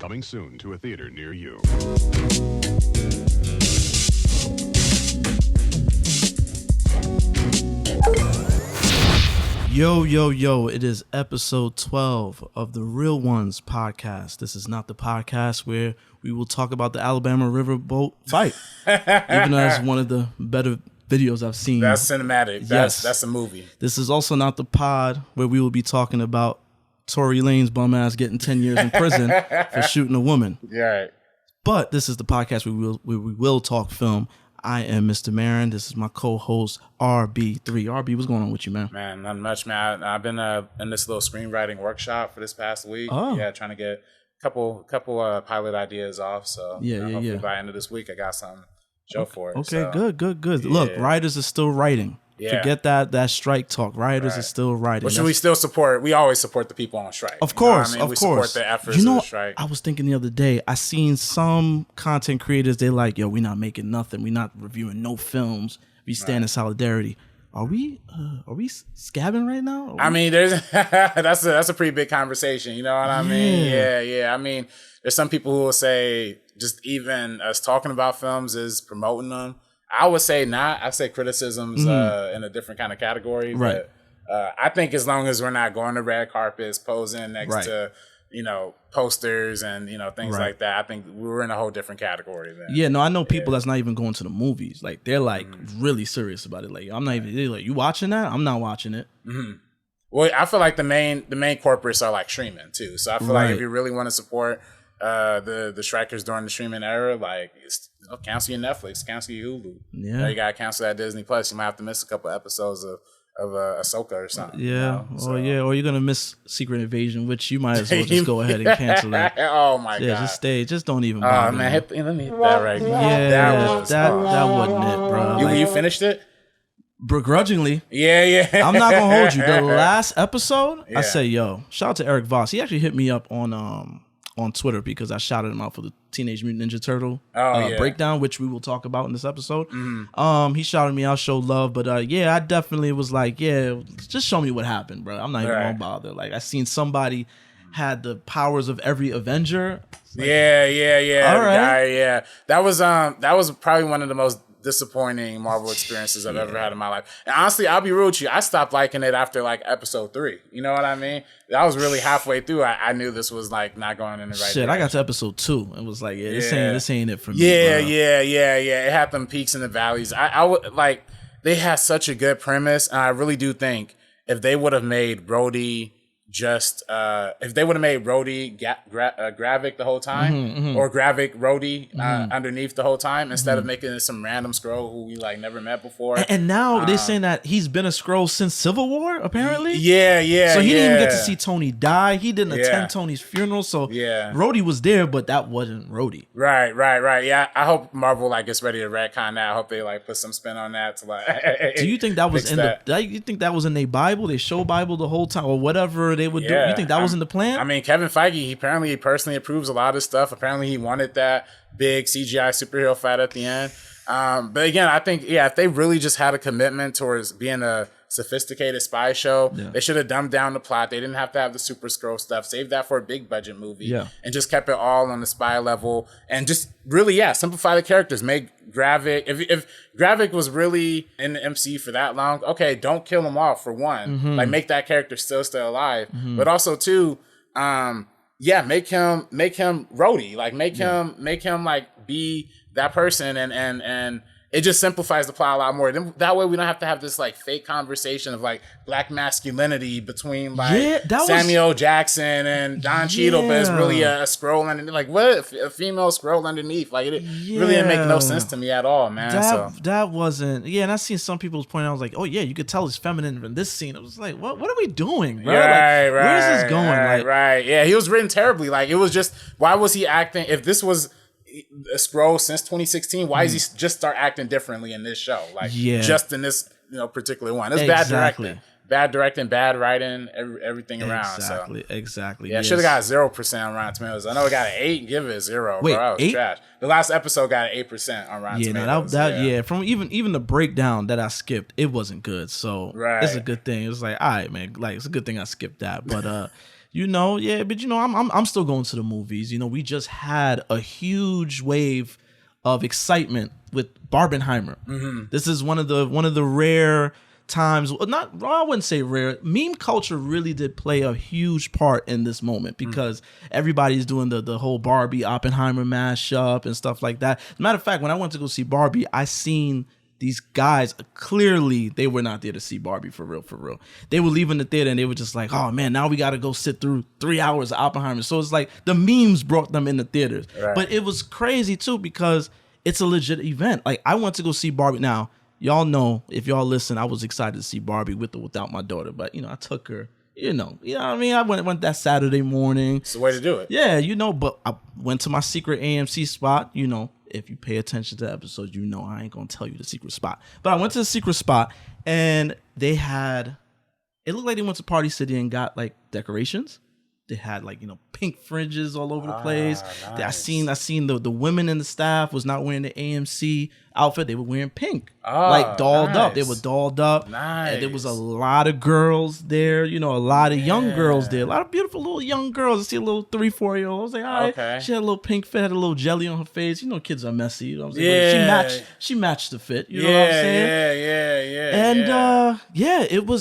Coming soon to a theater near you. Yo, it is episode 12 of the Real Ones podcast. This is not the podcast where we will talk about the Alabama riverboat fight, even though it's one of the better videos I've seen. That's cinematic. That's a movie. This is also not the pod where we will be talking about Tory Lane's bum ass getting 10 years in prison for shooting a woman. Right. But this is the podcast where we will talk film. I am Mr. Marin. This is my co-host RB3. RB, what's going on with you, man? Man, not much, man. I've been in this little screenwriting workshop for this past week. Oh. Yeah, trying to get a couple pilot ideas off. So hopefully by the end of this week, I got something to show for it. Okay, so. good. Look, writers are still writing. Yeah. Forget that strike talk. Writers are still writing. Which we still support. We always support the people on strike. Of course, you know what I mean? We support the efforts of the strike. I was thinking the other day, I seen some content creators, they like, yo, we not making nothing. We not reviewing no films. We stand in solidarity. Are we scabbing right now? I mean, there's that's a pretty big conversation. You know what I mean? Yeah. I mean, there's some people who will say just even us talking about films is promoting them. I would say not. I say criticisms in a different kind of category. Right. But I think as long as we're not going to red carpets, posing next to, posters and, things like that, I think we're in a whole different category then. Yeah, no, I know people that's not even going to the movies. Like, they're like really serious about it. Like, I'm not even, they're like, you watching that? I'm not watching it. Mm-hmm. Well, I feel like the main corporates are like streaming too. So I feel like if you really want to support the strikers during the streaming era, like cancel your Netflix, cancel your Hulu. Yeah, you gotta cancel that Disney Plus. You might have to miss a couple episodes of Ahsoka or something. Yeah, or you're gonna miss Secret Invasion, which you might as well just go ahead and cancel that. Oh my god, just don't even. Oh man, let me hit that right now. Yeah, that wasn't it, bro. You finished it? Begrudgingly. Yeah. I'm not gonna hold you. The last episode, I say, yo, shout out to Eric Voss. He actually hit me up on Twitter because I shouted him out for the Teenage Mutant Ninja Turtle breakdown, which we will talk about in this episode. He shouted me out, showed love, but I definitely was like, just show me what happened, bro. I'm not even gonna bother. Like, I seen somebody had the powers of every Avenger. Like, yeah. All right. Yeah. That was probably one of the most disappointing Marvel experiences I've ever had in my life. And honestly, I'll be real with you, I stopped liking it after like episode 3. You know what I mean? I was really halfway through. I knew this was like not going in the right direction. I got to episode 2 and was like, this ain't it for me. Yeah. It had them peaks and the valleys. I would like, they had such a good premise, and I really do think if they would have made Rhodey if they would have made Rhodey Gravik the whole time, or Gravik Rhodey underneath the whole time, instead of making it some random Skrull who we like never met before. And now they're saying that he's been a Skrull since Civil War, apparently. Yeah. So he didn't even get to see Tony die. He didn't attend Tony's funeral. So Rhodey was there, but that wasn't Rhodey. Right. Yeah, I hope Marvel like gets ready to retcon that. I hope they like put some spin on that to like. Do you think that was you think that was in their Bible? They show Bible the whole time, or whatever they would do? You think that was in the plan? I mean, Kevin Feige, he personally approves a lot of stuff. Apparently, he wanted that big CGI superhero fight at the end. But again, I think, if they really just had a commitment towards being a sophisticated spy show, they should have dumbed down the plot. They didn't have to have the Super Skrull stuff. Save that for a big budget movie. And just kept it all on the spy level. And just really, simplify the characters. Make Gravik. If Gravik was really in the MCU for that long, okay, don't kill him off for one. Like, make that character still alive. But also, two, make him Rhodey. Like, make him like be that person, and it just simplifies the plot a lot more. Then that way we don't have to have this like fake conversation of like black masculinity between like Samuel Jackson and Don Cheadle, but it's really a Skrull underneath. Like, what a female Skrull underneath? Like, it really didn't make no sense to me at all, man. That wasn't. And I seen some people's point. I was like, oh yeah, you could tell it's feminine from this scene. I was like, what are we doing, bro? Right. Where is this going? Right. Yeah, he was written terribly. Like, it was just, why was he acting? If this was a Skrull since 2016, why does he just start acting differently in this show? Like, just in this particular one. It's bad directing, bad writing, everything around. Exactly. Yeah, should have got 0% on Rotten Tomatoes. I know it got an 8. Give it a 0. Wait, bro. It was 8? trash. The last episode got an 8% on Rotten Tomatoes. From even the breakdown that I skipped, it wasn't good. So it's a good thing. It was like, all right, man. Like, it's a good thing I skipped that. But You know, yeah, but you know, I'm still going to the movies. You know, we just had a huge wave of excitement with Barbenheimer. This is one of the rare times, I wouldn't say rare. Meme culture really did play a huge part in this moment because everybody's doing the whole Barbie Oppenheimer mashup and stuff like that. As a matter of fact, when I went to go see Barbie, I seen these guys, clearly they were not there to see Barbie for real. They were leaving the theater and they were just like, oh man, now we got to go sit through 3 hours of Oppenheimer. So it's like the memes brought them in the theaters. Right. But it was crazy too because it's a legit event. Like I went to go see Barbie. Now, y'all know, if y'all listen, I was excited to see Barbie with or without my daughter. But, you know, I took her, you know what I mean? I went that Saturday morning. It's the way to do it. Yeah, you know, but I went to my secret AMC spot, you know. If you pay attention to the episode, you know I ain't gonna tell you the secret spot. But I went to the secret spot and it looked like they went to Party City and got like decorations. They had like, you know, pink fringes all over the place. Nice. I seen the women in the staff was not wearing the AMC outfit. They were wearing pink, like dolled up. They were dolled up. Nice. And there was a lot of girls there, you know, a lot of young girls there, a lot of beautiful little young girls. I see a little 3-4-year-old. I was like, all right. Okay. She had a little pink fit, had a little jelly on her face. You know, kids are messy. You know what I'm saying? But she matched the fit. You know what I'm saying? And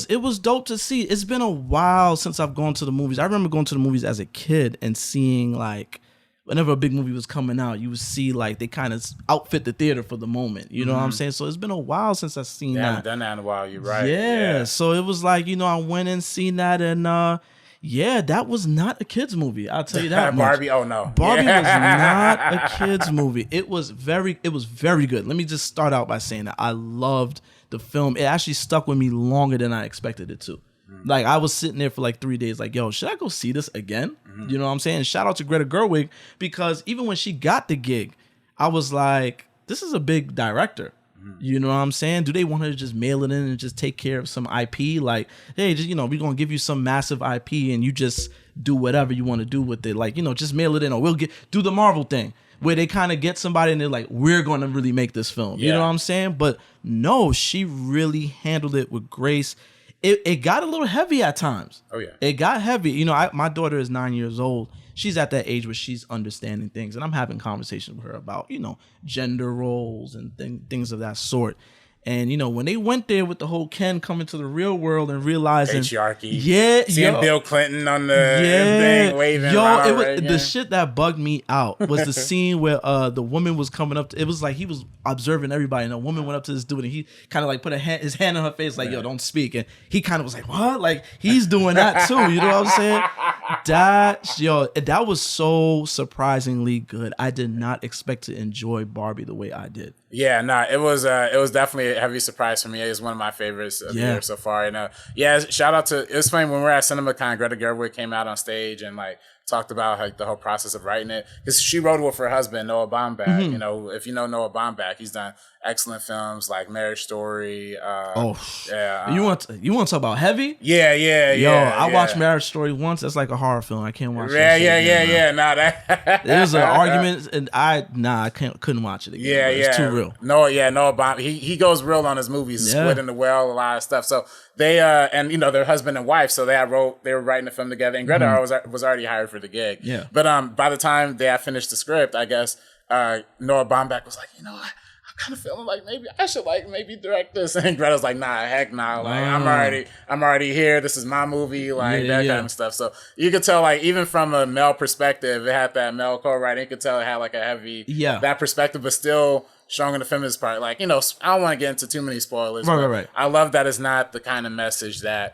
it was dope to see. It's been a while since I've gone to the movies. I remember going to the movies as a kid and seeing like, whenever a big movie was coming out, you would see like they kind of outfit the theater for the moment. You know what I'm saying? So it's been a while since I've seen that. I haven't done that in a while. You're right. Yeah. So it was like, you know, I went and seen that and that was not a kid's movie. I'll tell you that. Barbie, oh no. Barbie was not a kid's movie. It was very good. Let me just start out by saying that I loved the film. It actually stuck with me longer than I expected it to. Like I was sitting there for like 3 days like, yo, should I go see this again? You know what I'm saying? And shout out to Greta Gerwig because even when she got the gig, I was like, this is a big director. You know what I'm saying? Do they want her to just mail it in and just take care of some IP? Like, hey, just, you know, we're going to give you some massive IP and you just do whatever you want to do with it. Like, you know, just mail it in or we'll do the Marvel thing where they kind of get somebody and they're like, we're going to really make this film. You know what I'm saying? But no, she really handled it with grace. It got a little heavy at times. Oh, yeah. It got heavy. You know, my daughter is 9 years old. She's at that age where she's understanding things. And I'm having conversations with her about, you know, gender roles and things of that sort. And, you know, when they went there with the whole Ken coming to the real world and realizing patriarchy. Yeah. Seeing Bill Clinton on the thing waving. The shit that bugged me out was the scene where the woman was coming up to, it was like he was observing everybody and a woman went up to this dude and he kind of like put his hand on her face like, yo, don't speak. And he kind of was like, what? Like he's doing that too. You know what I'm saying? That was so surprisingly good. I did not expect to enjoy Barbie the way I did. Yeah, no, it was definitely a heavy surprise for me. It was one of my favorites of the year so far. And shout out to, it was funny when we were at CinemaCon, Greta Gerwig came out on stage and like talked about like the whole process of writing it because she wrote it with her husband Noah Baumbach. You know, if you know Noah Baumbach, he's done excellent films like Marriage Story. You want to talk about heavy? I watched Marriage Story once. That's like a horror film. I can't watch. Nah, that there was an argument, and I couldn't watch it again. It's too real. Noah Baumbach. He goes real on his movies. Squid in the Well, a lot of stuff. So they and you know they're husband and wife. So they were writing the film together, and Greta was already hired for the gig. Yeah. But by the time they had finished the script, I guess Noah Baumbach was like, you know, I'm kind of feeling like maybe I should maybe direct this, and Greta's like, nah, heck nah, like I'm already here. This is my movie, like that kind of stuff. So you could tell, like even from a male perspective, it had that male co-writing. You could tell it had like a heavy that perspective, but still strong in the feminist part. Like, you know, I don't want to get into too many spoilers. Right. I love that it's not the kind of message that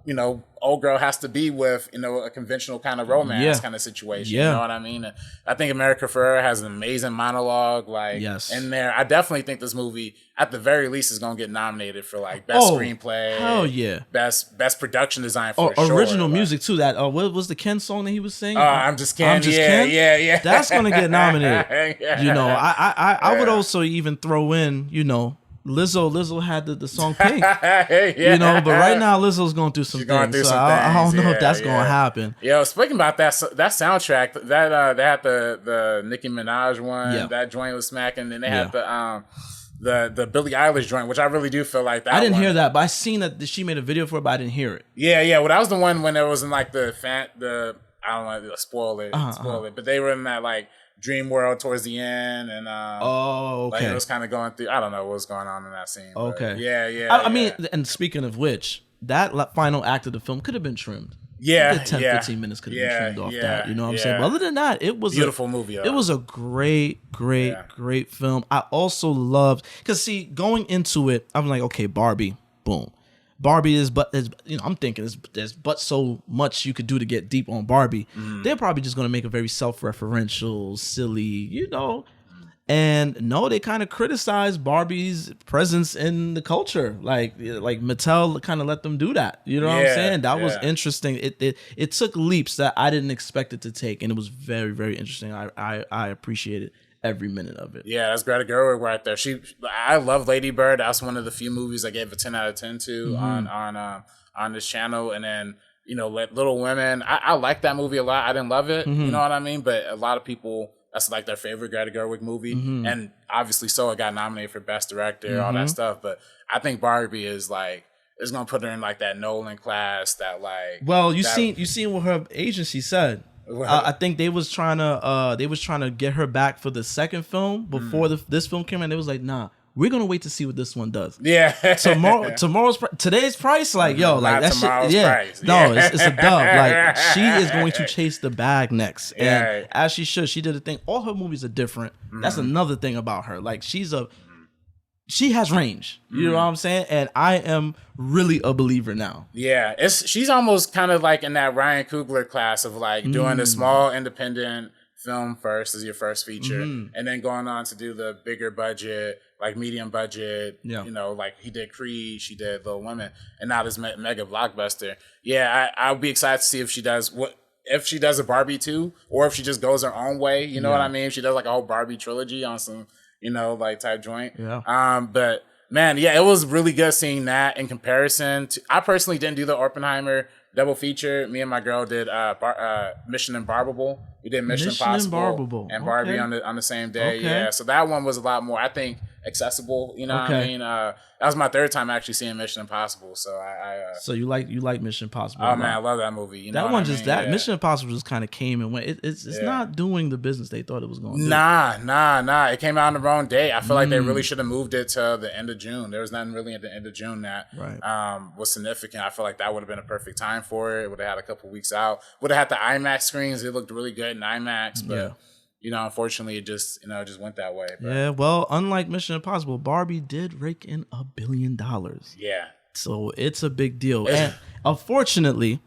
you know, old girl has to be with, you know, a conventional kind of romance kind of situation. You know what I mean? I think America Ferrera has an amazing monologue, like in there. I definitely think this movie, at the very least, is gonna get nominated for like best screenplay. Hell yeah. Best production design for original music too. That what was the Ken song that he was singing? I'm Just Ken. Yeah. That's gonna get nominated. You know, I would also even throw in, you know, Lizzo had the song Pink, you know, but right now Lizzo's going through some things, so I don't know if that's going to happen. Yo, speaking about that soundtrack, that they had the Nicki Minaj one, that joint was smacking, and they had the Billie Eilish joint, which I really do feel like that. I didn't hear that, but I seen that she made a video for it, but I didn't hear it. Yeah. Well, that was the one when it was in like the I don't want to spoil it, but they were in that like dream world towards the end, and like it was kind of going through. I don't know what was going on in that scene. Okay, yeah. I mean, and speaking of which, that final act of the film could have been trimmed. Yeah, 10-15 minutes could have been trimmed off that. You know what I'm saying? But other than that, it was beautiful movie. It was a great film. I also loved, because see, going into it, I'm like, okay, Barbie, boom. Barbie is, I'm thinking there's but so much you could do to get deep on Barbie. They're probably just going to make a very self-referential, silly, and no, they kind of criticized Barbie's presence in the culture. Like Mattel kind of let them do that. You know what I'm saying? That was interesting. It took leaps that I didn't expect it to take, and it was very, very interesting. I appreciated every minute of it. Yeah, that's Greta Gerwig right there. I love Lady Bird. That's one of the few movies I gave a 10 out of 10 to on this channel. And then, Little Women. I like that movie a lot. I didn't love it. You know what I mean? But a lot of people, that's like their favorite Greta Gerwig movie. And obviously so it got nominated for Best Director, all that stuff. But I think Barbie is like, it's gonna put her in like that Nolan class that like. Well, you seen what her agency said. I think they was trying to get her back for the second film before this film came out. They was like, nah, we're gonna wait to see what this one does. Yeah. Today's price, like like that shit. Yeah. Price. No, it's a dub. Like she is going to chase the bag next, and as she should. She did a thing. All her movies are different. That's another thing about her. Like she has range. You know what I'm saying? And I am really a believer now. Yeah, she's almost kind of like in that Ryan Coogler class of like doing a small independent film first as your first feature, and then going on to do the bigger budget, like medium budget. Like he did Creed, she did Little Women, and now this mega blockbuster. Yeah, I'll be excited to see if she does a Barbie 2, or if she just goes her own way. You know what I mean? If she does like a whole Barbie trilogy on some. Like type joint. Yeah. But man, it was really good seeing that in comparison to. I personally didn't do the Oppenheimer double feature. Me and my girl did Mission Improbable. We did Mission Impossible and Barbie on the same day. Okay. Yeah. So that one was a lot more, I think, accessible. You know what I mean? That was my third time actually seeing Mission Impossible. So So you like Mission Impossible? Oh man, I love that movie. Mission Impossible just kind of came and went. It's not doing the business they thought it was going to do. Nah. It came out on the wrong day. I feel like they really should have moved it to the end of June. There was nothing really at the end of June that was significant. I feel like that would have been a perfect time for it. It would have had a couple weeks out. Would have had the IMAX screens. It looked really good in IMAX, but. Unfortunately, it just went that way. But. Yeah, well, unlike Mission Impossible, Barbie did rake in $1 billion. Yeah. So it's a big deal. And unfortunately,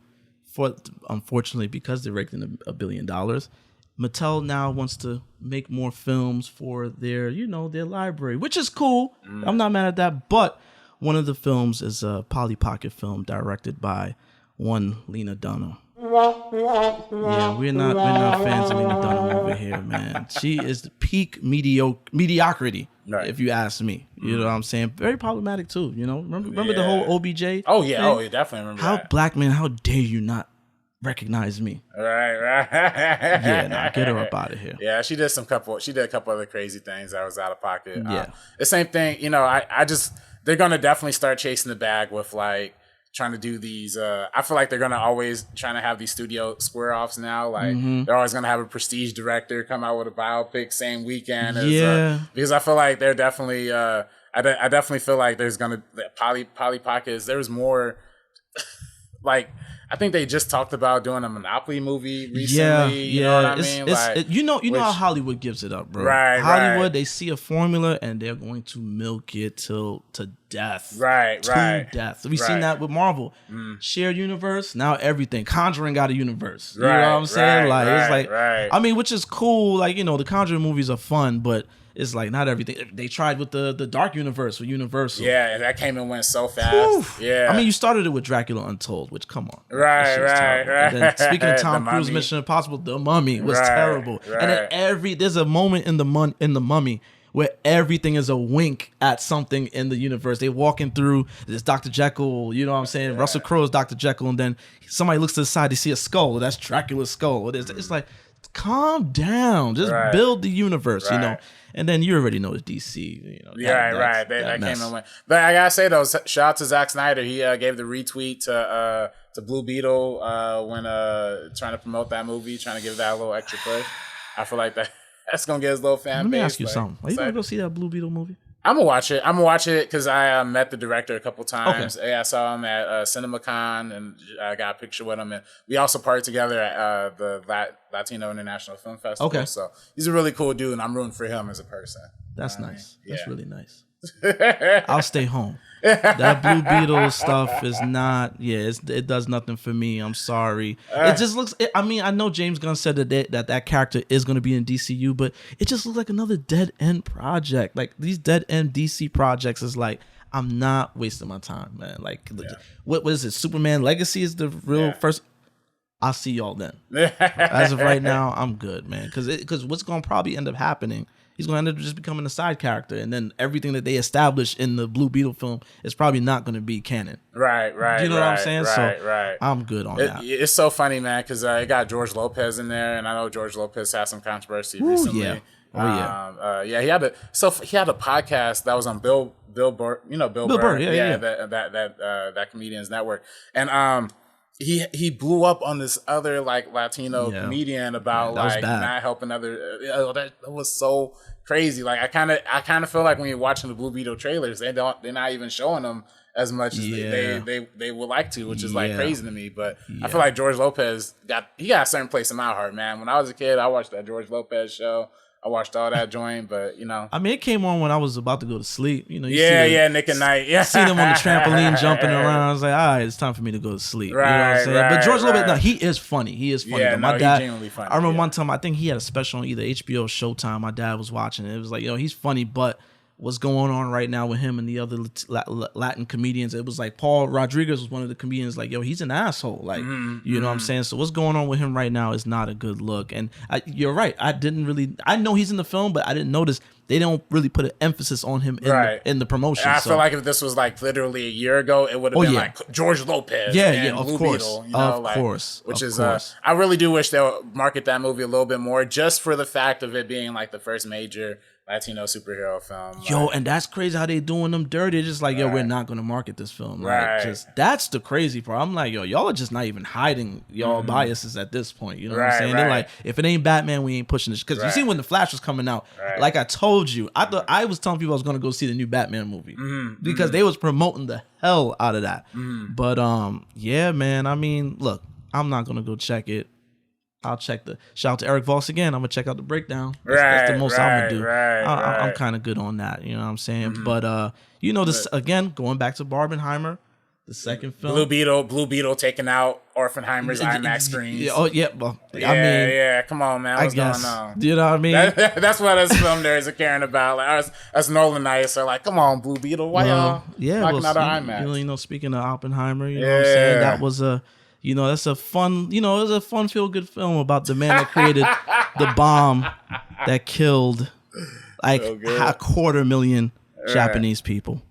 because they raked in $1 billion, Mattel now wants to make more films for their library, which is cool. I'm not mad at that. But one of the films is a Polly Pocket film directed by one Lena Dunham. Yeah, we're not fans of Lena Dunham over here, man. She is the peak mediocrity, if you ask me. You know what I'm saying? Very problematic too. Remember the whole OBJ? Oh yeah, thing? Definitely remember. How black man? How dare you not recognize me? Right. Yeah, get her up out of here. Yeah, she did a couple other crazy things that was out of pocket. Yeah, the same thing. They're gonna definitely start chasing the bag with like. Trying to do these I feel like they're gonna always trying to have these studio square offs now. Like they're always gonna have a prestige director come out with a biopic same weekend as, because I feel like they're definitely I definitely feel like there's gonna Polly Pockets. There's more like I think they just talked about doing a Monopoly movie recently. You know what I mean? You know how Hollywood gives it up, bro. Right, Hollywood, they see a formula and they're going to milk it to death. Right. Death. We've seen that with Marvel. Shared universe, now everything. Conjuring got a universe. You know what I'm saying? I mean, which is cool. Like, the Conjuring movies are fun, but it's like not everything. They tried with the Dark Universe with Universal. Yeah, and that came and went so fast. Yeah. I mean, you started it with Dracula Untold, which come on. Right. And then, speaking of Tom Cruise, Mission Impossible, The Mummy was terrible. And then there's a moment in the Mummy where everything is a wink at something in the universe. They walking through this Dr. Jekyll, you know what I'm saying? Russell Crowe's Dr. Jekyll, and then somebody looks to the side, they see a skull. That's Dracula's skull. It's like, calm down. Just build the universe, you know. And then you already know it's DC, you know. That came and went. But I gotta say though, shout out to Zack Snyder. He gave the retweet to Blue Beetle when trying to promote that movie, trying to give that a little extra push. I feel like that's gonna get his little fan base. Let me ask you something. Are you gonna go see that Blue Beetle movie? I'm gonna watch it. because I met the director a couple times. Okay. I saw him at CinemaCon, and I got a picture with him. And we also partied together at the Latino International Film Festival. Okay. So he's a really cool dude, and I'm rooting for him as a person. That's nice. That's really nice. I'll stay home. That Blue Beetle stuff is not. It does nothing for me. I'm sorry. It just looks. I mean, I know James Gunn said that character is going to be in DCU, but it just looks like another dead end project. Like these dead end DC projects is like, I'm not wasting my time, man. Like, what is it? Superman Legacy is the real first. I'll see y'all then. As of right now, I'm good, man. Because what's going to probably end up happening, he's going to end up just becoming a side character, and then everything that they established in the Blue Beetle film is probably not going to be canon. Right. You know what I'm saying? So I'm good on that. It's so funny, man, because it got George Lopez in there, and I know George Lopez had some controversy recently. Yeah. He had a podcast that was on Bill Burr, you know Bill Burr, that comedian's network, and he blew up on this other like Latino comedian about like not helping other. That was so crazy. Like I kind of feel like when you're watching the Blue Beetle trailers, they're not even showing them as much as they would like to, which is like crazy to me. But I feel like George Lopez got a certain place in my heart, man. When I was a kid, I watched that George Lopez show. I watched all that joint, but you know. I mean, it came on when I was about to go to sleep. You know, Nick and Knight. Yeah. See them on the trampoline jumping around. I was like, all right, it's time for me to go to sleep. Right, you know what I'm saying? But George Lopez, no, he is funny. He is funny. Yeah, my dad, he's genuinely funny. I remember one time, I think he had a special on either HBO or Showtime. My dad was watching it. It was like, he's funny, but what's going on right now with him and the other Latin comedians? It was like Paul Rodriguez was one of the comedians. Like, he's an asshole. Like, you know what I'm saying? So what's going on with him right now is not a good look. And you're right. I know he's in the film, but I didn't notice they don't really put an emphasis on him in the promotion. And I feel like if this was like literally a year ago, it would have been like George Lopez. Of Blue course. Beetle, you know, of course. Which is, I really do wish they would market that movie a little bit more, just for the fact of it being like the first major Latino superhero film. And that's crazy how they doing them dirty. It's just like, we're not going to market this film. Like, that's the crazy part. I'm like, y'all are just not even hiding y'all biases at this point. You know what I'm saying? They're like, if it ain't Batman, we ain't pushing this. Because you see when The Flash was coming out, like I told you, I was telling people I was going to go see the new Batman movie because they was promoting the hell out of that. But man, I mean, look, I'm not going to go check it. I'll check shout out to Eric Voss again. I'm gonna check out the breakdown. That's the most I'm gonna do. I'm kind of good on that. You know what I'm saying? But this again, going back to Barbenheimer, the second film, Blue Beetle taking out Orphenheimer's IMAX screens. Well, come on, man. What's going on? You know what I mean? That's what us film nerds are caring about. Like us Nolanites are like, come on, Blue Beetle, why y'all knocking out our IMAX? Speaking of Oppenheimer, you know what I'm saying? That was that's a fun, it was a fun, feel-good film about the man that created the bomb that killed like 250,000 Japanese people.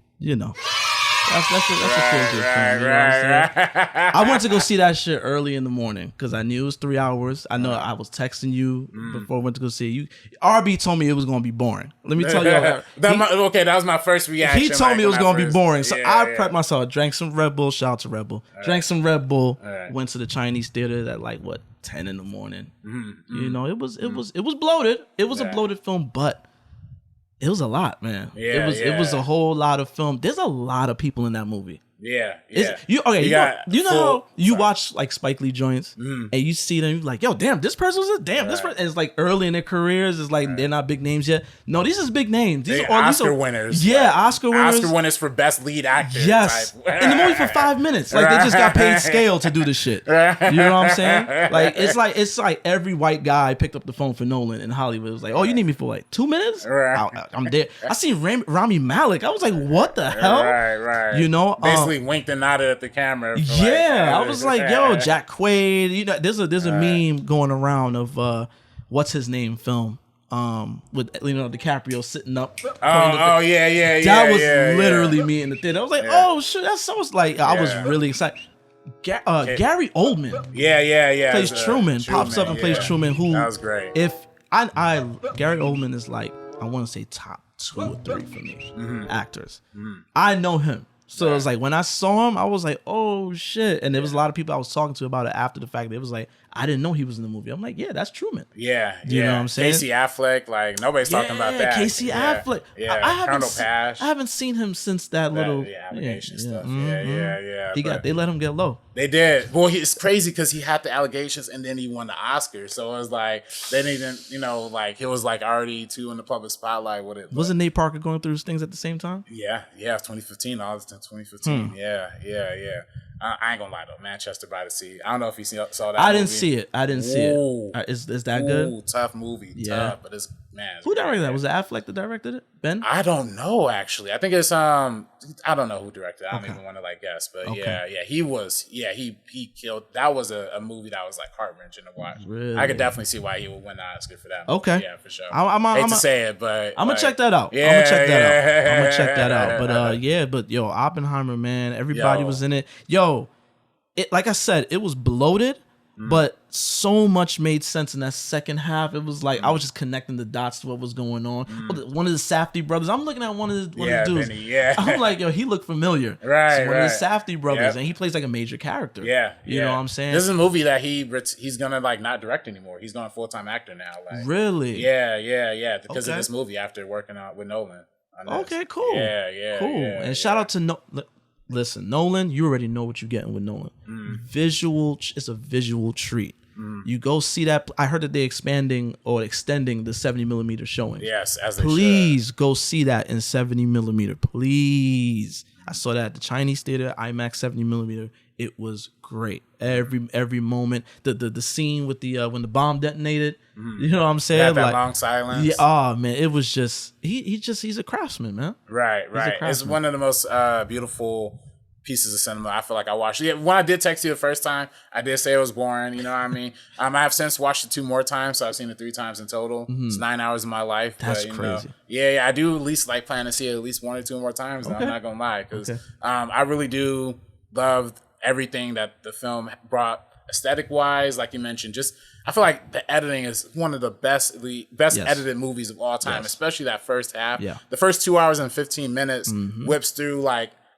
That's a feel-good film. You know what I'm saying? I went to go see that shit early in the morning because I knew it was 3 hours. I know I was texting you before I went to go see you. RB told me it was going to be boring. Let me tell you. That was my first reaction. He told me it was going to be boring. So I prepped myself. Drank some Red Bull. Shout out to Red Bull. Drank some Red Bull. Went to the Chinese theater at 10 in the morning. It was bloated. It was a bloated film, but it was a lot, man. It was a whole lot of film. There's a lot of people in that movie. How you watch like Spike Lee joints and you see them, you're like, yo, damn, this person was this person. And it's like early in their careers, it's like they're not big names yet. No, these is big names. These are Oscar winners. Oscar winners. Oscar winners for best lead actor. Yes. In the movie for 5 minutes. Like they just got paid scale to do this shit. You know what I'm saying? Like it's like every white guy picked up the phone for Nolan in Hollywood. It was like, oh, you need me for 2 minutes? I'm there. I seen Rami Malek. I was like, what the hell? Basically winked and nodded at the camera. I was like, yo, Jack Quaid. There's a meme going around of what's his name film with Leonardo DiCaprio sitting up. That was literally me in the theater. I was like, oh shit, that sounds like I was really excited. Gary Oldman. Yeah. Plays Truman. Pops up and plays Truman. Who that was great. If I Gary Oldman is like, I want to say top 2 or 3 for me actors. I know him. So it was like when I saw him, I was like, oh shit. And there was a lot of people I was talking to about it after the fact. It was like, I didn't know he was in the movie. I'm like, yeah, that's Truman. Yeah. You know what I'm saying? Casey Affleck, like nobody's talking about that. Casey Affleck. Yeah. Colonel Pash. I haven't seen him since that little allegation stuff. Yeah. They let him get low. They did. Well, it's crazy because he had the allegations and then he won the Oscar. So it was like they didn't, like he was like already too in the public spotlight with it. Wasn't Nate Parker going through things at the same time? Yeah. 2015. All this 2015. Yeah. I ain't gonna lie though, Manchester by the Sea. I don't know if you saw that. I didn't see it. Is that good? Tough movie. Tough, but it's Who directed that? Was it Affleck that directed it? Ben? I don't know actually. I think it's I don't know who directed it. I don't even want to guess, but he killed. That was a movie that was like heart-wrenching to watch. Really? I could definitely see why he would win the Oscar for that movie. Okay. Yeah, for sure. I'm hate to say it, but I'm gonna check that out. I'm gonna check that out. But yo, Oppenheimer, man, everybody was in it. Yo, like I said, it was bloated. But so much made sense in that second half. It was like I was just connecting the dots to what was going on. One of the Safdie brothers. I'm looking at one of the dudes. Benny, I'm like, yo, he looked familiar. Right, it's one of the Safdie brothers, and he plays like a major character. You know what I'm saying? This is a movie that he's gonna not direct anymore. He's going full-time actor now. Really? Yeah. Because of this movie after working out with Nolan. Okay, cool. Cool. And shout out to Listen, Nolan, you already know what you're getting with Nolan. It's a visual treat. You go see that. I heard that they're expanding or extending the 70mm showing. Yes, as they Please go see that in 70mm. Please. I saw that at the Chinese theater, IMAX 70mm. It was great. Every moment. The scene with the when the bomb detonated. You know what I'm saying? That long silence. Yeah. Oh man, it was just he's a craftsman, man. Right. It's one of the most beautiful pieces of cinema I feel like I watched. Yeah, when I did text you the first time, I did say it was boring. You know what I mean? I have since watched it 2 more times, so I've seen it 3 times in total. It's 9 hours of my life. That's crazy. Yeah, I do at least plan to see it at least 1 or 2 more times. Okay. I'm not gonna lie, because I really do love everything that the film brought aesthetic wise. Like you mentioned, just I feel like the editing is one of the best edited movies of all time, especially that first half. Yeah. The first 2 hours and 15 minutes whips through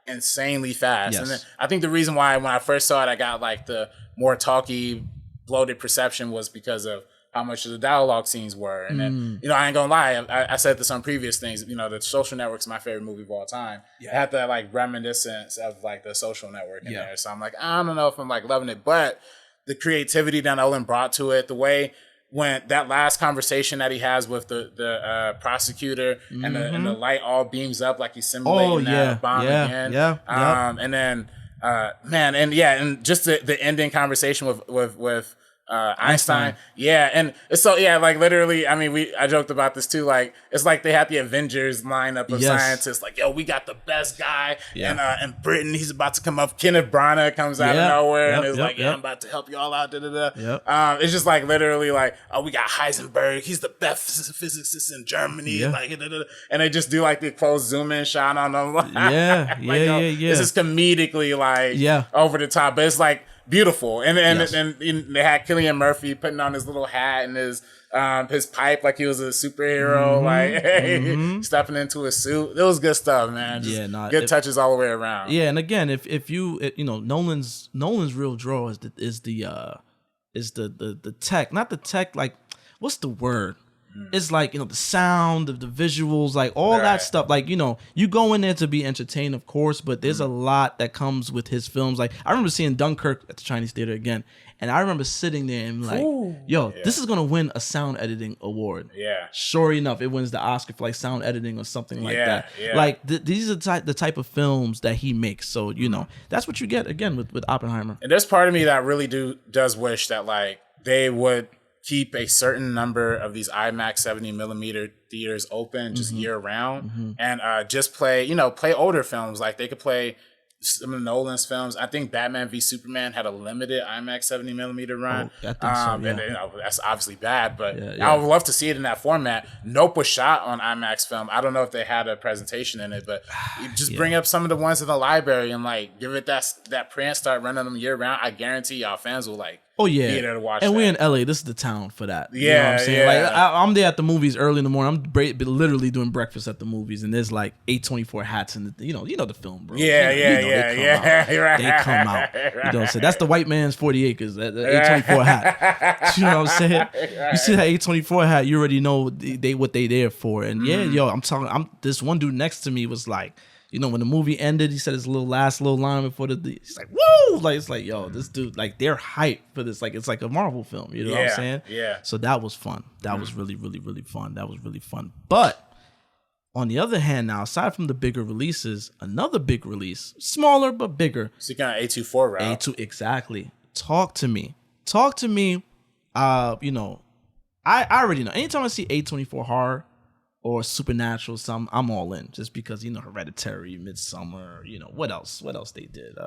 insanely fast. And then I think the reason why when I first saw it, I got the more talky, bloated perception was because of how much of the dialogue scenes were. And then, I ain't gonna lie, I said this on previous things, The Social Network's my favorite movie of all time. It had that reminiscence of the Social Network in there. So I'm like, I don't know if I'm loving it, but the creativity that Nolan brought to it, the way when that last conversation that he has with the prosecutor and the light all beams up like he's simulating that bomb again. And then, and just the ending conversation with Einstein. And so literally, I mean, I joked about this too. It's like they had the Avengers lineup of scientists. Yo, we got the best guy, and Britain, he's about to come up. Kenneth Branagh comes out of nowhere and is I'm about to help you all out. It's just literally oh, we got Heisenberg. He's the best physicist in Germany. And they just do the close zoom in shot on them. This is comedically over the top, but it's beautiful. And they had Cillian Murphy putting on his little hat and his pipe like he was a superhero, stepping into a suit. It was good stuff, man. Good touches all the way around. Yeah, and again, if you Nolan's real draw is the tech, not the tech. What's the word? It's the sound of the visuals, all that stuff. You go in there to be entertained, of course, but there's a lot that comes with his films. I remember seeing Dunkirk at the Chinese theater again, and I remember sitting there and this is gonna win a sound editing award. Yeah. Sure enough, it wins the Oscar for sound editing or something like that. Yeah. These are the type of films that he makes. So that's what you get again with Oppenheimer. And there's part of me that really does wish that they would keep a certain number of these IMAX 70mm theaters open just year round and just play older films. They could play some of Nolan's films. I think Batman v Superman had a limited IMAX 70mm run. I think so, yeah. And that's obviously bad, but I would love to see it in that format. Nope was shot on IMAX film. I don't know if they had a presentation in it, but just bring up some of the ones in the library and like give it that print, start running them year round. I guarantee y'all fans will like. Oh yeah, be there to watch. And that. we're in LA. This is the town for that. Yeah, you know what I'm saying. yeah. Like I'm there at the movies early in the morning. I'm literally doing breakfast at the movies, and there's like A24 hats in the you know the film, bro. Yeah, They come out. You know what I'm saying? That's the white man's 40 acres. The A24 hat. You know what I'm saying? You see that A24 hat, you already know what they there for. And this one dude next to me was like. You know, when the movie ended, he said his last line before he's like, woo! Like, it's like, yo, this dude, like, they're hyped for this. Like, it's like a Marvel film. You know what I'm saying? Yeah. So that was fun. That was really, really, really fun. That was really fun. But on the other hand, now, aside from the bigger releases, another big release, smaller but bigger. So you got an A24 route. A2, exactly. Talk to me. You know, I already know. Anytime I see A24 horror, or supernatural, I'm all in just because, you know, Hereditary, Midsummer, you know, what else they did?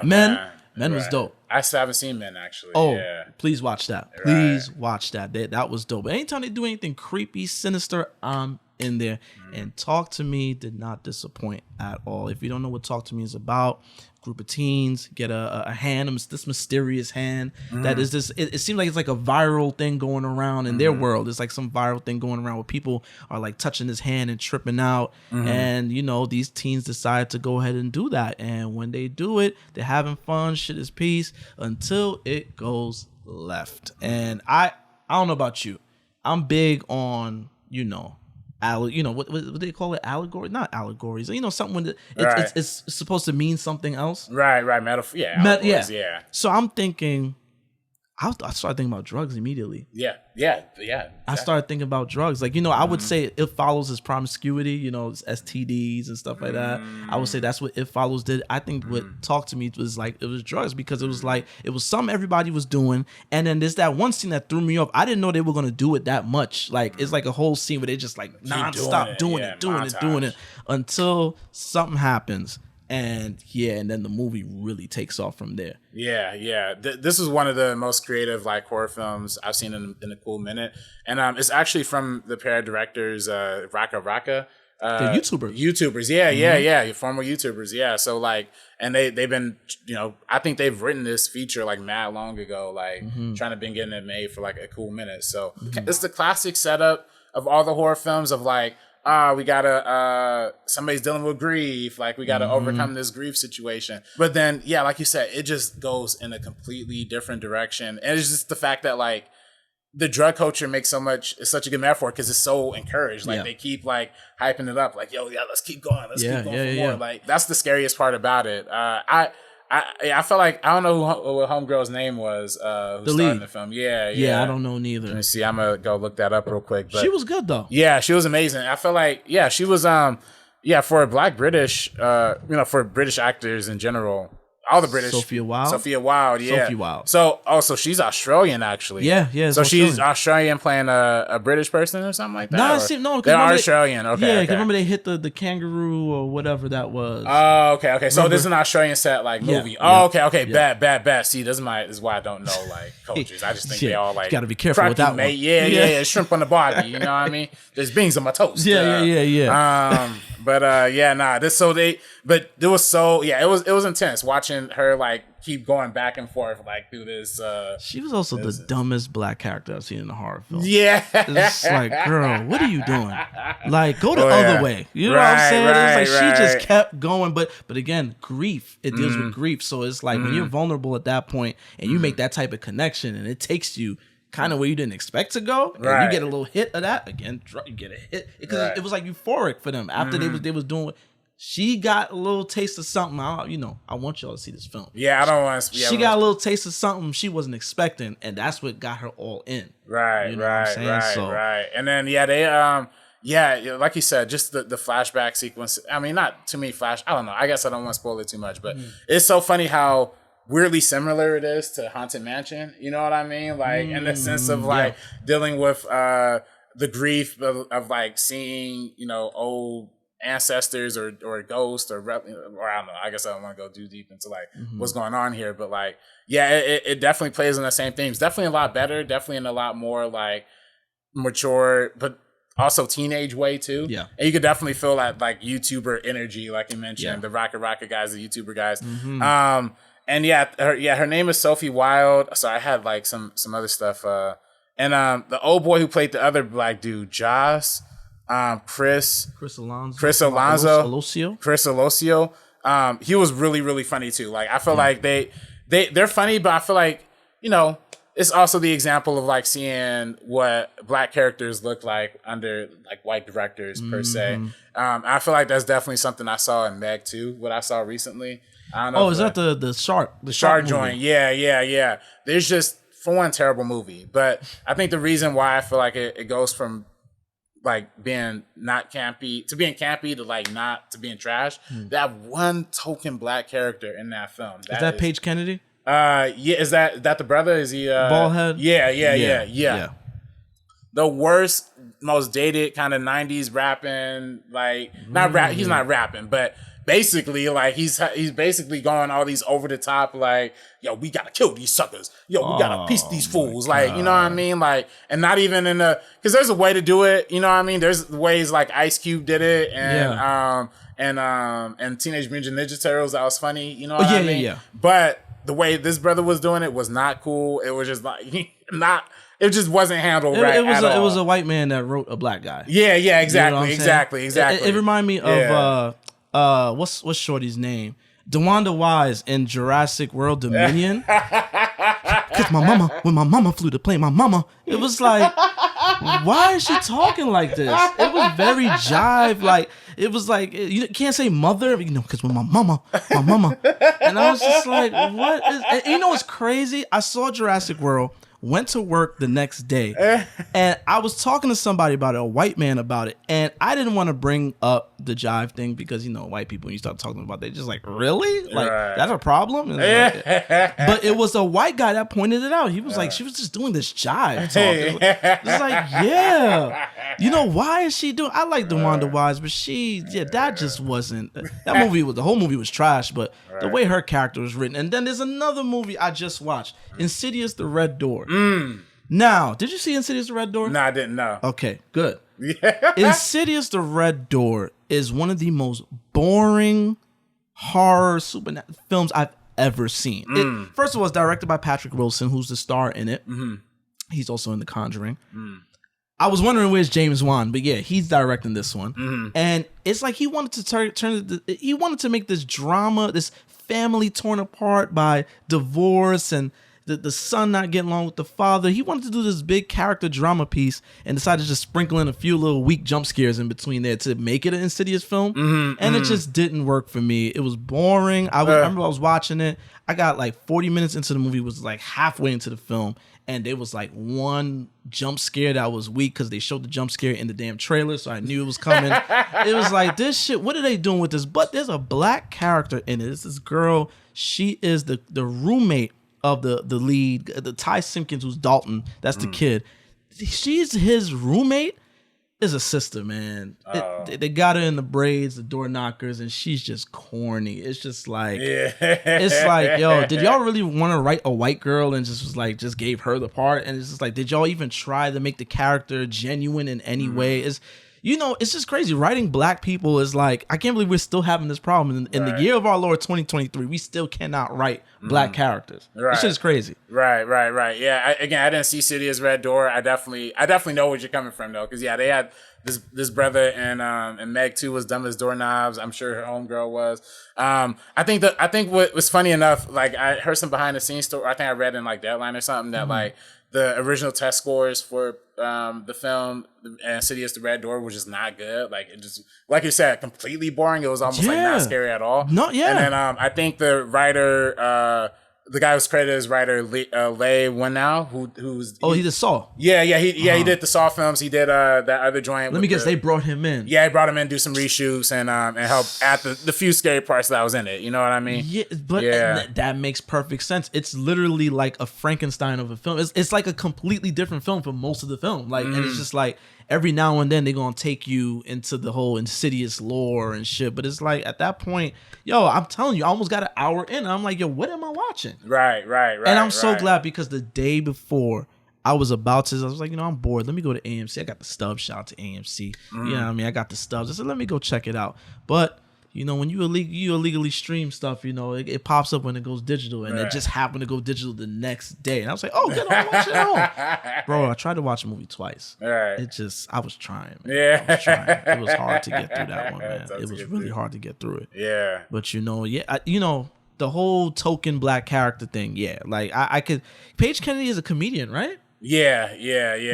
Men was dope. I still haven't seen Men, actually. Oh, please watch that. Please watch that. That was dope. But anytime they do anything creepy, sinister, I'm in there. And Talk to Me did not disappoint at all. If you don't know what Talk to Me is about, group of teens get a hand, this mysterious hand that is this. It seems like it's like a viral thing going around in their world. It's like some viral thing going around where people are like touching this hand and tripping out. And you know, these teens decide to go ahead and do that. And when they do it, they're having fun. Shit is peace until it goes left. And I don't know about you. I'm big on, you know, what they call it, allegory, not allegories, you know, something when it's supposed to mean something else, right, metaphor, yeah. So I'm thinking, I started thinking about drugs immediately. Yeah. I started thinking about drugs. Like, you know, I would say It Follows is promiscuity, you know, it's STDs and stuff like that. I would say that's what It Follows did. I think what Talk to Me was like, it was drugs, because it was like, it was something everybody was doing. And then there's that one scene that threw me off. I didn't know they were going to do it that much. Like, it's like a whole scene where they just like nonstop doing it until something happens. And then the movie really takes off from there. Yeah. This is one of the most creative like horror films I've seen in a cool minute, and it's actually from the pair of directors, Raka. They're YouTubers. Yeah, former YouTubers. Yeah, so like, and they've been, you know, I think they've written this feature like mad long ago, like trying to been getting it made for like a cool minute. So it's the classic setup of all the horror films of like, we gotta somebody's dealing with grief, like we gotta overcome this grief situation. But then like you said, it just goes in a completely different direction. And it's just the fact that like the drug culture makes it's such a good metaphor because it's so encouraged. Like they keep like hyping it up, like, yo, let's keep going, keep going for more. Like that's the scariest part about it. I felt like, I don't know what homegirl's name was who starred in the film. Yeah, I don't know neither. Let me see. I'm gonna go look that up real quick. But she was good though. Yeah, she was amazing. I feel like she was for a Black British for British actors in general. All the British. Sophia Wilde. So she's Australian actually. Yeah. So she's Australian playing a British person or something like that. They're Australian. Okay. Remember they hit the kangaroo or whatever that was. Oh, okay. So this is an Australian set like movie. Okay. Bad. See, this is why I don't know like cultures. I just think they all like. You gotta be careful with that one. Yeah. Shrimp on the barbie. You know what I mean? There's beans on my toast. Yeah. But it was so it was intense watching her like keep going back and forth like through this. She was also the dumbest Black character I've seen in a horror film. Yeah, it's like, girl, what are you doing? Like, go the other way. You know what I'm saying? It's like she just kept going, but again, grief. It deals with grief, so it's like when you're vulnerable at that point and you make that type of connection, and it takes you kind of where you didn't expect to go, and you get a little hit of that. Again, you get a hit because it was like euphoric for them after they was doing. She got a little taste of something. I want y'all to see this film. Yeah, I don't want to. She got a little taste of something she wasn't expecting, and that's what got her all in. Right. And then they like you said, just the flashback sequence. I mean, not too many flash. I don't know. I guess I don't want to spoil it too much, but it's so funny how weirdly similar it is to Haunted Mansion. You know what I mean? Like in the sense of like dealing with the grief of like seeing, old ancestors or a ghost or I don't know. I guess I don't want to go too deep into like what's going on here, but like, yeah, it definitely plays on the same themes. Definitely a lot better. Definitely in a lot more like mature, but also teenage way too. Yeah. And you could definitely feel that like YouTuber energy, like you mentioned, the Rocket guys, the YouTuber guys. And her name is Sophie Wilde. So I had like some other stuff. And the old boy who played the other black dude, Joss, Chris Alosio. He was really, really funny too. Like I feel like they're funny, but I feel like, you know, it's also the example of like seeing what black characters look like under like white directors per se. I feel like that's definitely something I saw in Meg too, what I saw recently. I don't know. Oh, is that the shark joint? Yeah. There's just, for one, terrible movie. But I think the reason why I feel like it goes from like being not campy to being campy to like not to being trash. That one token black character in that film. Is that Paige Kennedy? Is that the brother? Is he bald head? Yeah. The worst, most dated kind of 90s rapping, like he's not rapping, but basically like he's basically going all these over the top like, yo, we gotta kill these suckers, yo, we gotta piece these fools, like, you know what I mean, like, and not even in a, because there's a way to do it, you know what I mean, there's ways like Ice Cube did it, and Teenage Mutant Ninja Turtles, that was funny, you know what I mean? But the way this brother was doing it was not cool. It was just like it just wasn't handled right. It was a white man that wrote a black guy. Yeah, exactly, you know exactly. It reminded me of what's Shorty's name? DeWanda Wise in Jurassic World Dominion. Cause when my mama flew the plane, it was like, why is she talking like this? It was very jive, like it was like you can't say mother, you know, because when my mama, and I was just like, what is? And you know what's crazy? I saw Jurassic World. Went to work the next day, and I was talking to somebody about it, a white man about it, and I didn't want to bring up the jive thing because, you know, white people, when you start talking about it, they're just like, really? Like, that's a problem? But it was a white guy that pointed it out. He was like, she was just doing this jive talk. It's like, yeah. You know, why is she doing? I like DeWanda Wise, but that just wasn't, the whole movie was trash, but the way her character was written. And then there's another movie I just watched, Insidious, The Red Door. Now, did you see Insidious The Red Door? No, I didn't know. Okay, good. Insidious The Red Door is one of the most boring horror supernatural films I've ever seen. First of all, it's directed by Patrick Wilson, who's the star in it. He's also in The Conjuring. I was wondering where's James Wan, but yeah, he's directing this one. And it's like he wanted to he wanted to make this drama, this family torn apart by divorce and the son not getting along with the father. He wanted to do this big character drama piece and decided to just sprinkle in a few little weak jump scares in between there to make it an Insidious film. And it just didn't work for me. It was boring. I remember I was watching it. I got like 40 minutes into the movie, was like halfway into the film, and there was like one jump scare that was weak because they showed the jump scare in the damn trailer, so I knew it was coming. It was like, this shit, what are they doing with this? But there's a black character in it. It's this girl. She is the roommate of the lead, the Ty Simpkins, who's Dalton. That's the kid. She's his roommate. Is a sister, man. They got her in the braids, the door knockers, and she's just corny. It's just like, it's like, yo, did y'all really want to write a white girl and just gave her the part? And it's just like, did y'all even try to make the character genuine in any way? It's just crazy. Writing black people is like, I can't believe we're still having this problem. In the year of our Lord 2023, we still cannot write black characters. This shit is crazy. Right. Yeah, I didn't see Insidious Red Door. I definitely know where you're coming from, though. Because, yeah, they had this brother, and Meg, too, was dumb as doorknobs. I'm sure her homegirl was. I think what was funny enough, like, I heard some behind-the-scenes story. I think I read in, like, Deadline or something that, like, the original test scores for the film Insidious The Red Door was just not good. Like, it just, like you said, completely boring. It was almost like not scary at all. And then I think the writer, the guy who's credited as writer, Lei Whannell, who's he did Saw. He did the Saw films. He did that other joint. Let me guess, they brought him in. Yeah, they brought him in, do some reshoots and help add the few scary parts that was in it. You know what I mean? Yeah, but that makes perfect sense. It's literally like a Frankenstein of a film. It's like a completely different film for most of the film. Like, and it's just like, every now and then they're gonna take you into the whole Insidious lore and shit. But it's like at that point, yo, I'm telling you, I almost got an hour in. I'm like, yo, what am I watching? Right. And I'm so glad because the day before I was like, I'm bored. Let me go to AMC. I got the stubs. Shout out to AMC. You know what I mean? I got the stubs. I said, let me go check it out. But when you illegally stream stuff, it pops up when it goes digital, and it just happened to go digital the next day. And I was like, oh, good, I'll watch it at home. Bro, I tried to watch a movie twice. Right. I was trying, man. Yeah. I was trying. It was hard to get through that one, man. It was really hard to get through it. Yeah. But, the whole token black character thing, yeah. Like, I could... Paige Kennedy is a comedian, right? Yeah.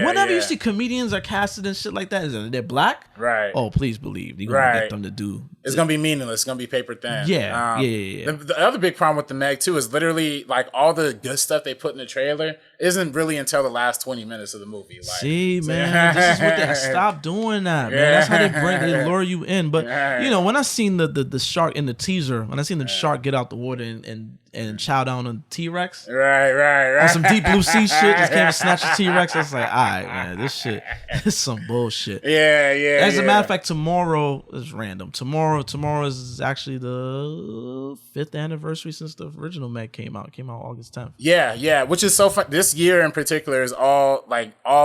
Whenever you see comedians are casted and shit like that, they're black, right? Oh, please believe you're gonna get them to do. It's gonna be meaningless. It's gonna be paper thin. Yeah. The other big problem with the Meg too is literally like all the good stuff they put in the trailer isn't really until the last 20 minutes of the movie. Like, see, man, this is what they stop doing that, man. That's how they lure you in. But when I seen the shark in the teaser, when I seen the shark get out the water and chow down on T-Rex, right, on some Deep Blue Sea shit, just came and snatched the T-Rex. I was like, all right, man, this shit is some bullshit. Yeah. As a matter of fact, tomorrow is random. Tomorrow is actually the 5th anniversary since the original Meg came out. It came out August 10th. Yeah, which is so fun. This year in particular is all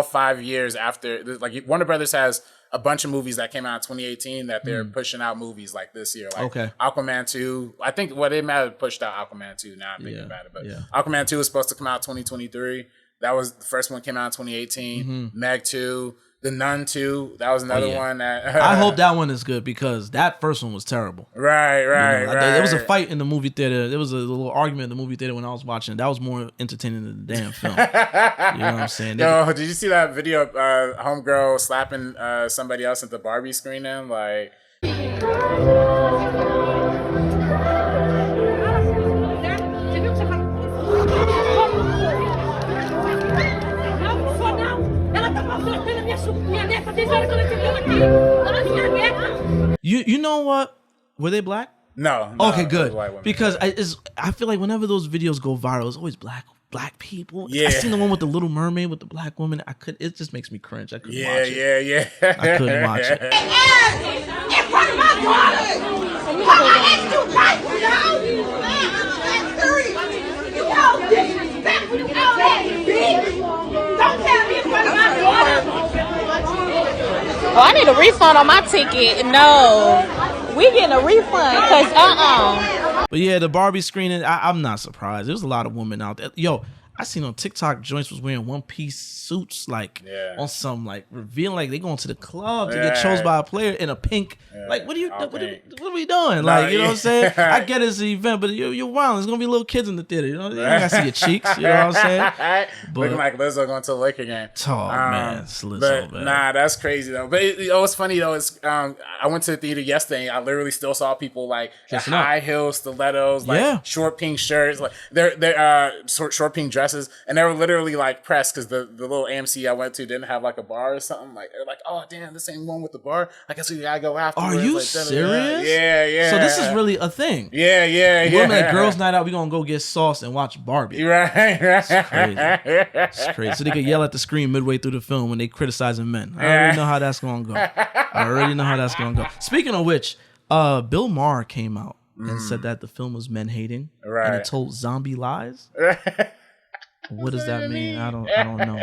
5 years after. Like Warner Brothers has a bunch of movies that came out in 2018 that they're pushing out movies like this year. Like Aquaman 2. I think they might have pushed out Aquaman 2 now I'm thinking about it. But Aquaman 2 was supposed to come out 2023. That was the first one came out in 2018. Meg 2. The Nun 2, that was another one that I hope that one is good because that first one was terrible. Right. There was a fight in the movie theater. There was a little argument in the movie theater when I was watching. That was more entertaining than the damn film. You know what I'm saying? Yo, did you see that video of homegirl slapping somebody else at the Barbie screening? Like... You know what? Were they black? No. Okay, good. Because I feel like whenever those videos go viral, it's always black people. Yeah. I seen the one with the Little Mermaid with the black woman. It just makes me cringe. I couldn't watch it. Yeah. I couldn't watch it. In front of my daughter. It's too bright, you know? You know, disrespectful, you know that, bitch. Don't tell me in front of my daughter. Oh, I need a refund on my ticket. No, we getting a refund because But yeah, the Barbie screening, I'm not surprised. There was a lot of women out there. Yo, I seen on TikTok joints was wearing one-piece suits on some revealing they going to the club to get chosen by a player in a pink. Like, what are we doing? Like, you know what I'm saying? I get it's an event, but you're wild. There's gonna be little kids in the theater. You know, you gotta see your cheeks. You know what I'm saying? But, looking like Lizzo going to the Laker game. Oh man, it's Lizzo, man. Nah, that's crazy though. But what's funny though is I went to the theater yesterday. And I literally still saw people like high heels, stilettos, short pink shirts, like they're short pink dresses. And they were literally like pressed because the little AMC I went to didn't have like a bar or something. Like they're like, oh damn, this ain't one with the bar. I guess we gotta go after. Are you serious? Yeah. So this is really a thing. Yeah. Women at girls' night out, we gonna go get sauce and watch Barbie. Right. It's crazy. So they can yell at the screen midway through the film when they criticizing men. I already know how that's gonna go. Speaking of which, Bill Maher came out and said that the film was men hating, and it told zombie lies. What does that mean? I don't know.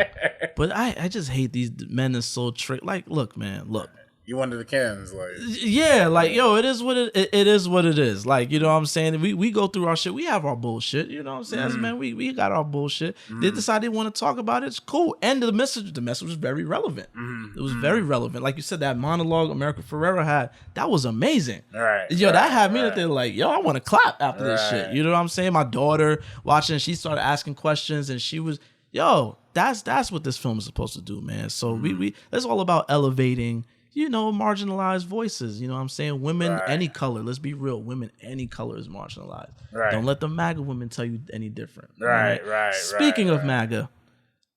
But I just hate these men that's so trick. Like, look, man, look. You one of the Kens, like yo, it is what it is what it is. Like, you know what I'm saying? We go through our shit. We have our bullshit. You know what I'm saying? As men, we got our bullshit. They decide they want to talk about it. It's cool. And the message was very relevant. It was very relevant. Like you said, that monologue America Ferrera had, that was amazing. That had me there like, yo, I want to clap after this shit. You know what I'm saying? My daughter watching, she started asking questions and she was, yo, that's what this film is supposed to do, man. So we it's all about elevating, marginalized voices. You know what I'm saying? Women, any color. Let's be real. Women, any color is marginalized. Don't let the MAGA women tell you any different. Right. Speaking of MAGA,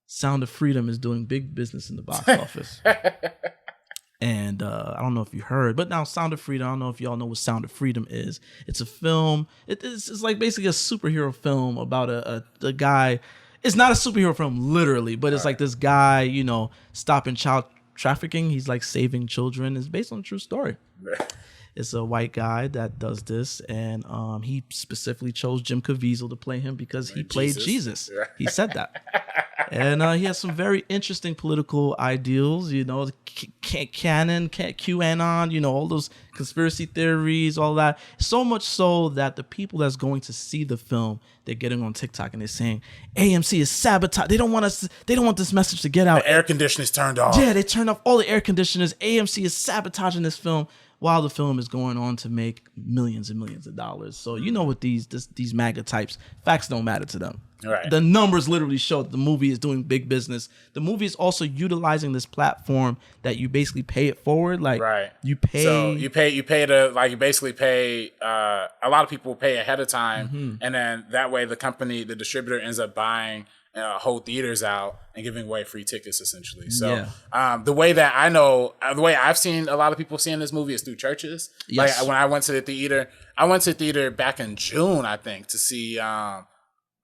Sound of Freedom is doing big business in the box office. And I don't know if you heard, but now Sound of Freedom, I don't know if y'all know what Sound of Freedom is. It's a film. It's like basically a superhero film about a guy. It's not a superhero film literally, but it's like this guy, stopping child trafficking. He's like saving children. It's based on a true story. It's a white guy that does this, and he specifically chose Jim Caviezel to play him because he played Jesus. He said that. And he has some very interesting political ideals, you know, QAnon, you know, all those conspiracy theories, all that. So much so that the people that's going to see the film, they're getting on TikTok and they're saying AMC is sabotage. They don't want this message to get out. The air conditioning's turned off. Yeah, they turned off all the air conditioners. AMC is sabotaging this film while the film is going on to make millions and millions of dollars. So you know what these MAGA types, facts don't matter to them. Right. The numbers literally show that the movie is doing big business. The movie is also utilizing this platform that you basically pay it forward. Like you pay. So you pay to like you basically pay. A lot of people pay ahead of time, and then that way the distributor ends up buying whole theaters out and giving away free tickets essentially. So the way that I know, the way I've seen a lot of people seeing this movie is through churches. Yes. Like when I went to the theater, back in June, I think, to see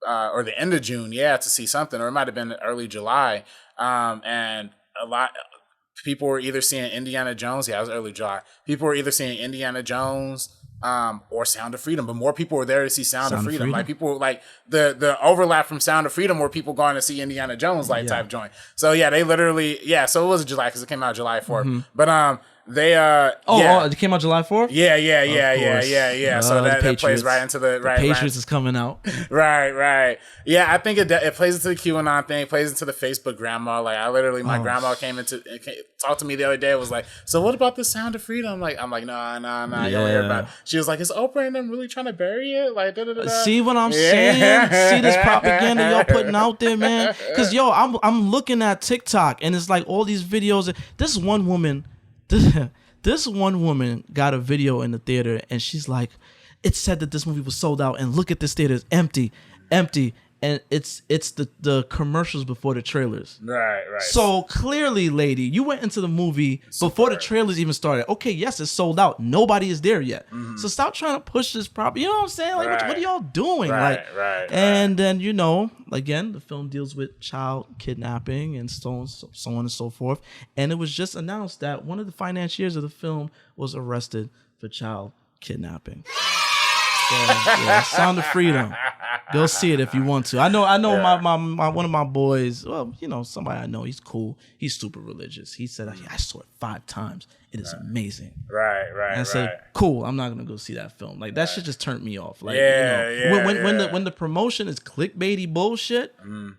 or the end of June, to see something, or it might have been early July. And a lot people were either seeing Indiana Jones. Yeah, it was early July. People were either seeing Indiana Jones or Sound of Freedom, but more people were there to see Sound of Freedom. Like people like the overlap from Sound of Freedom were people going to see Indiana Jones type joint. So yeah, they literally so it wasn't July because it came out July 4th. But they it came out July 4th? Yeah. So that plays right into the Patriots is coming out. Right. Yeah, I think it plays into the QAnon thing, plays into the Facebook grandma. Like I literally, my grandma came talked to me the other day. Was like, so what about the Sound of Freedom? I'm like, nah, you don't hear about it. She was like, is Oprah and them really trying to bury it? Like, da-da-da-da. See what I'm saying? See this propaganda y'all putting out there, man? Because I'm looking at TikTok and it's like all these videos. This one woman got a video in the theater and she's like, it said that this movie was sold out and look at this theater, it's empty. And it's the commercials before the trailers. Right. So clearly, lady, you went into the movie before the trailers even started. Okay, yes, it's sold out. Nobody is there yet. So stop trying to push this property. You know what I'm saying? Like, what are y'all doing? Right. And then, you know, again, the film deals with child kidnapping and so on and so forth. And it was just announced that one of the financiers of the film was arrested for child kidnapping. So, Sound of Freedom. Go see it if you want to. I know. My one of my boys. Well, you know, somebody I know. He's cool. He's super religious. He said, I saw it 5 times. It is amazing. Right. And I said, cool. I'm not gonna go see that film. Like that shit just turned me off. Like, when the promotion is clickbaity bullshit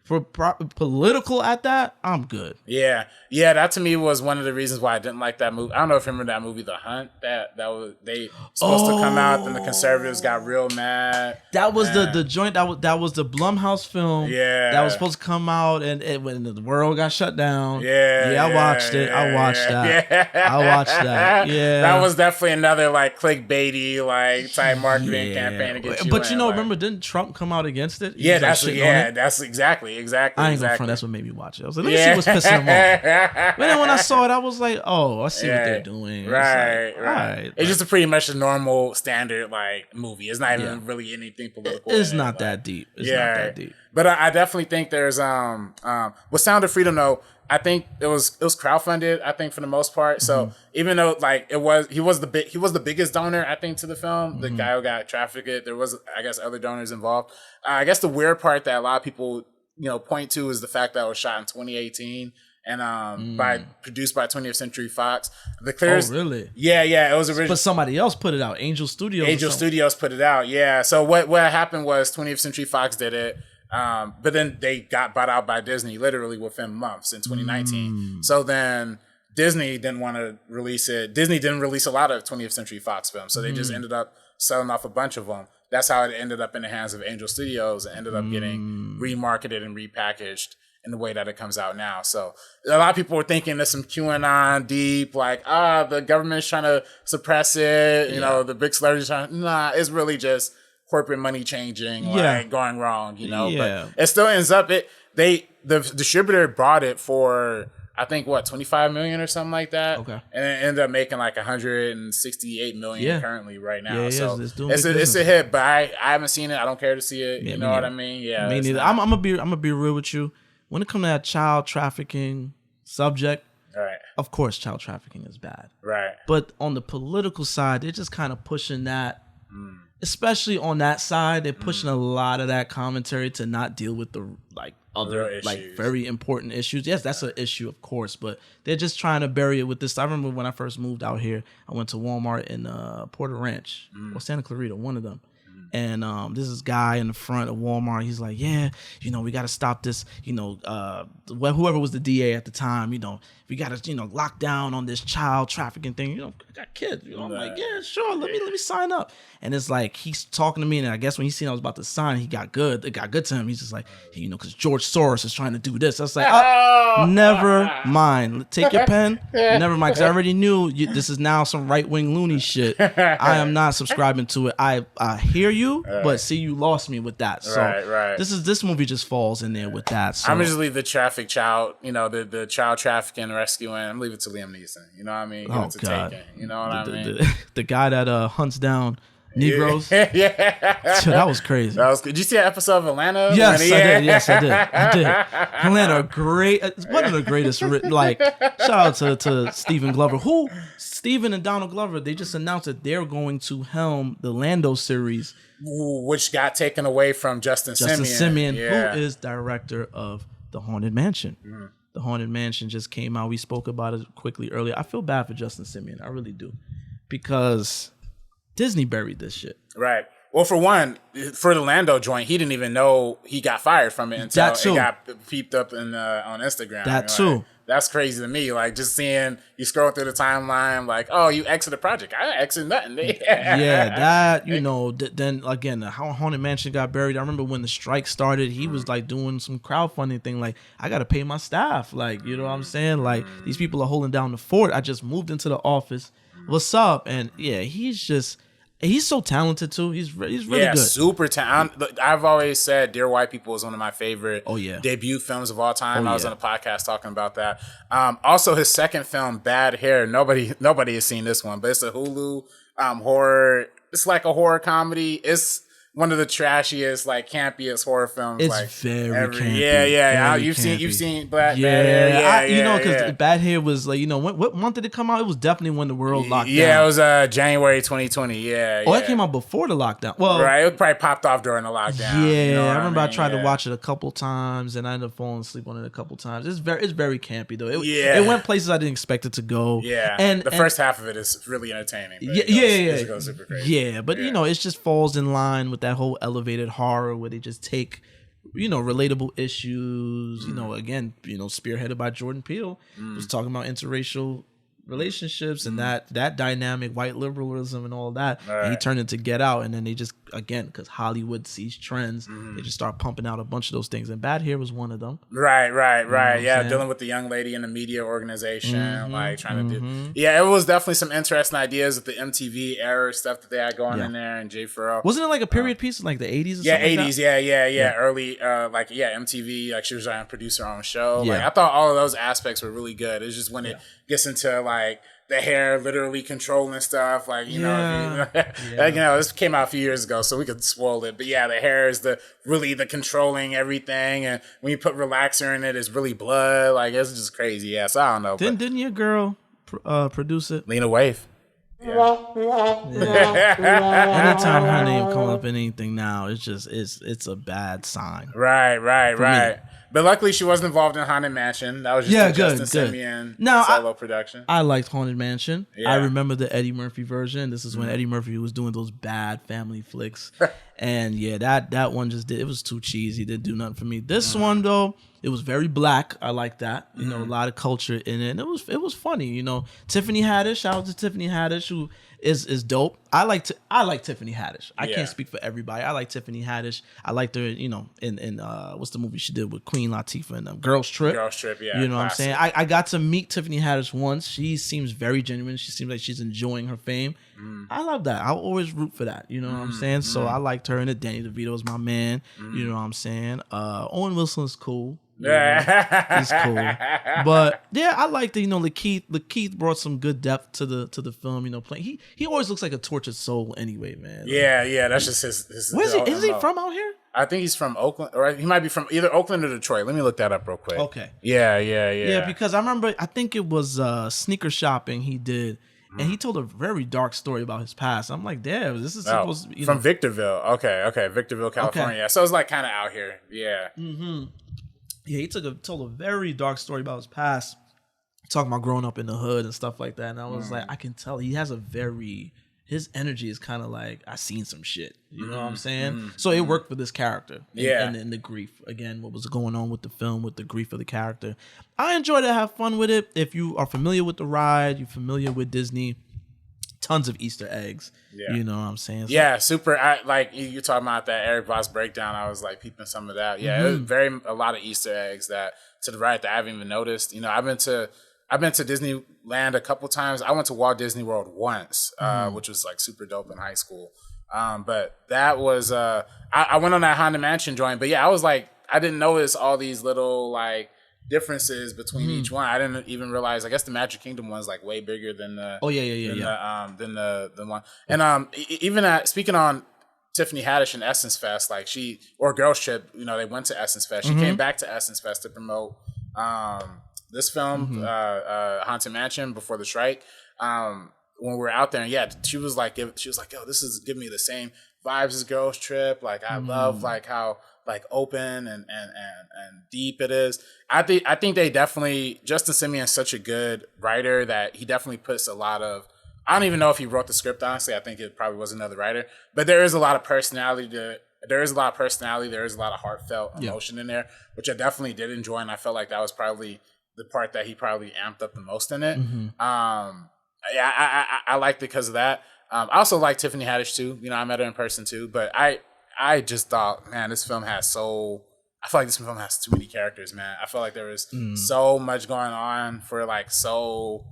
for political at that, I'm good. Yeah. That to me was one of the reasons why I didn't like that movie. I don't know if you remember that movie, The Hunt. That was they supposed to come out, then the conservatives got real mad. That was the joint. That was the Blumhouse film. Yeah. That was supposed to come out, and when the world got shut down. I watched it. I watched that. I watched that. Yeah. That was definitely another like clickbaity like type marketing campaign against you. But you know, remember, didn't Trump come out against it? That's exactly. I ain't gonna front. That's what made me watch it. I was like, let me see what's pissing him off. But then when I saw it, I was like, oh, I see what they're doing. Right. It's just pretty much a normal standard like movie. It's not even really anything political. It's not that deep. It's not that deep. But I definitely think there's with Sound of Freedom though, I think it was crowdfunded, I think, for the most part. So even though like he was the biggest donor, I think, to the film, the guy who got trafficked, there was, I guess, other donors involved. I guess the weird part that a lot of people, you know, point to is the fact that it was shot in 2018 and produced by 20th Century Fox. The clearest, really? Yeah, it was original. But somebody else put it out. Angel Studios put it out. Yeah. So what happened was 20th Century Fox did it. But then they got bought out by Disney literally within months in 2019. So then Disney didn't want to release it. Disney didn't release a lot of 20th Century Fox films. So they just ended up selling off a bunch of them. That's how it ended up in the hands of Angel Studios and ended up getting remarketed and repackaged in the way that it comes out now. So a lot of people were thinking there's some QAnon deep, like, the government's trying to suppress it. You know, the big celebrities trying. Nah, it's really just corporate money changing, like going wrong, you know. But it still ends up the distributor bought it for, I think, what, 25 million or something like that. Okay. And it ended up making like 168 million currently right now. So it's a hit, but I haven't seen it. I don't care to see it. You know what I mean? Yeah. Me neither. I'm gonna be real with you. When it comes to that child trafficking subject, Right. Of course, child trafficking is bad. Right. But on the political side, they're just kind of pushing that, especially on that side, they're pushing a lot of that commentary to not deal with the other very important issues. Yes, that's an issue, of course, but they're just trying to bury it with this. I remember when I first moved out here, I went to Walmart in Porter Ranch or Santa Clarita, one of them. And this is guy in the front of Walmart. He's like, yeah, we got to stop this. Whoever was the DA at the time, we got to, lock down on this child trafficking thing. I got kids. I'm like, yeah, sure. Let me sign up. And it's like he's talking to me, and I guess when he seen I was about to sign, it got good to him. He's just like, because George Soros is trying to do this. I was like, never mind. Take your pen. Never mind, because I already knew this is now some right wing loony shit. I am not subscribing to it. I hear you, but see, you lost me with that. So this movie just falls in there with that. So I'm just leave the traffic child, the child trafficking, rescuing. I'm leave it to Liam Neeson. You know what I mean? Give it to Taken. You know what I mean? The guy that hunts down Negroes. Yeah. That was crazy. That was good. Did you see that episode of Atlanta? Yes, I did. Atlanta, great. It's one of the greatest. Shout out to Stephen Glover. Stephen and Donald Glover, they just announced that they're going to helm the Lando series, which got taken away from Justin Simien, who is director of The Haunted Mansion. The Haunted Mansion just came out. We spoke about it quickly earlier. I feel bad for Justin Simien. I really do. Because Disney buried this shit. Right. Well, for one, for the Lando joint, he didn't even know he got fired from it until it got peeped up on Instagram. That too. That's crazy to me. Like, just seeing you scroll through the timeline, like, oh, you exited the project. I exited nothing. Then again, how Haunted Mansion got buried. I remember when the strike started, he was like doing some crowdfunding thing. Like, I got to pay my staff. Like, you know what I'm saying? Like, these people are holding down the fort. I just moved into the office. What's up? And yeah, he's so talented too. He's really good. Super talented. I've always said Dear White People is one of my favorite debut films of all time. I was on a podcast talking about that. Also, his second film, Bad Hair. Nobody has seen this one, but it's a Hulu horror. It's like a horror comedy. It's one of the trashiest, like campiest horror films. It's very campy. Yeah. You've seen Bad Hair. Because Bad Hair was like, what month did it come out? It was definitely when the world locked down. Yeah, it was January 2020. Yeah. That came out before the lockdown. Well, right, it probably popped off during the lockdown. Yeah, I remember I tried to watch it a couple times, and I ended up falling asleep on it a couple times. It's very campy though. It went places I didn't expect it to go. Yeah, and the first half of it is really entertaining. It goes super crazy. Yeah, but it just falls in line with that whole elevated horror where they just take relatable issues, again, spearheaded by Jordan Peele, was talking about interracial relationships and that dynamic, white liberalism and all that. Right. And he turned it to Get Out, and then they just, again, because Hollywood sees trends, they just start pumping out a bunch of those things. And Bad Hair was one of them. Right. Yeah, dealing with the young lady in the media organization, like trying to do. Yeah, it was definitely some interesting ideas with the MTV era stuff that they had going in there, and Jay Farrell. Wasn't it like a period piece in like the 80s or yeah, something 80s, like yeah. Early, MTV, like she was trying to produce her own show. Yeah. Like, I thought all of those aspects were really good. It's just when it gets into like the hair literally controlling stuff, like this came out a few years ago, so we could spoil it. But yeah, the hair is the controlling everything, and when you put relaxer in it, it's really blood. Like, it's just crazy. Yeah, so I don't know. Didn't your girl produce it? Lena Waithe. Anytime her name comes up in anything now, it's a bad sign. Right. But luckily, she wasn't involved in Haunted Mansion. That was just Justin Simien solo production. I liked Haunted Mansion. Yeah. I remember the Eddie Murphy version. This is when Eddie Murphy was doing those bad family flicks. And that one it was too cheesy. Didn't do nothing for me. This one, though, it was very black. I like that. A lot of culture in it. And it was funny. Tiffany Haddish. Shout out to Tiffany Haddish, who is dope. I like Tiffany Haddish. I can't speak for everybody. I like Tiffany Haddish. I liked her, in what's the movie she did with Queen Latifah and Girls Trip. Girls Trip, yeah. You know what I'm saying? I got to meet Tiffany Haddish once. She seems very genuine. She seems like she's enjoying her fame. I love that. I'll always root for that. You know what I'm saying? So I liked her in it. Danny DeVito is my man. You know what I'm saying? Owen Wilson is cool. Yeah, he's cool. But yeah, I like that. Lakeith brought some good depth to the film. Playing he always looks like a tortured soul anyway, man. Yeah. That's just his Where's he? Is he from out here? I think he's from Oakland, or he might be from either Oakland or Detroit. Let me look that up real quick. Okay. Yeah. Yeah, because I remember, I think it was sneaker shopping he did, and he told a very dark story about his past. I'm like, damn, this is supposed to be from Victorville. Okay, Victorville, California. Okay. So it's like kind of out here. Yeah. Mm-hmm. Yeah, he told a very dark story about his past, talking about growing up in the hood and stuff like that. And I was like, I can tell he has his energy is kind of like, I seen some shit. You know what I'm saying? So it worked for this character. And the grief. Again, what was going on with the film, with the grief of the character. I enjoyed it, have fun with it. If you are familiar with the ride, you're familiar with Disney, tons of Easter eggs. Yeah. You know what I'm saying? So, yeah, super. Like you're talking about that Eric Voss breakdown. I was like peeping some of that. Yeah, it was a lot of Easter eggs that to the right that I haven't even noticed. I've been to Disneyland a couple times. I went to Walt Disney World once, which was like super dope in high school. But that was I went on that Haunted Mansion joint. But yeah, I was like, I didn't notice all these little like differences between each one. I didn't even realize. I guess the Magic Kingdom one's like way bigger than the than the one. And even speaking on Tiffany Haddish and Essence Fest, like Girls Trip, they went to Essence Fest. She came back to Essence Fest to promote this film, Haunted Mansion, before the strike. When we were out there, and yeah, she was like, yo, this is giving me the same vibes as Girls Trip. Like I love like how like open and deep it is. I think they definitely, Justin Simeon's such a good writer that he definitely puts a lot of, I don't even know if he wrote the script, honestly. I think it probably was another writer, but there is a lot of personality there is a lot of heartfelt emotion in there, which I definitely did enjoy, and I felt like that was probably the part that he probably amped up the most in it. I liked it because of that. I also like Tiffany Haddish too. I met her in person too, but I just thought, man, this film has I feel like this film has too many characters, man. I feel like there was so much going on for like so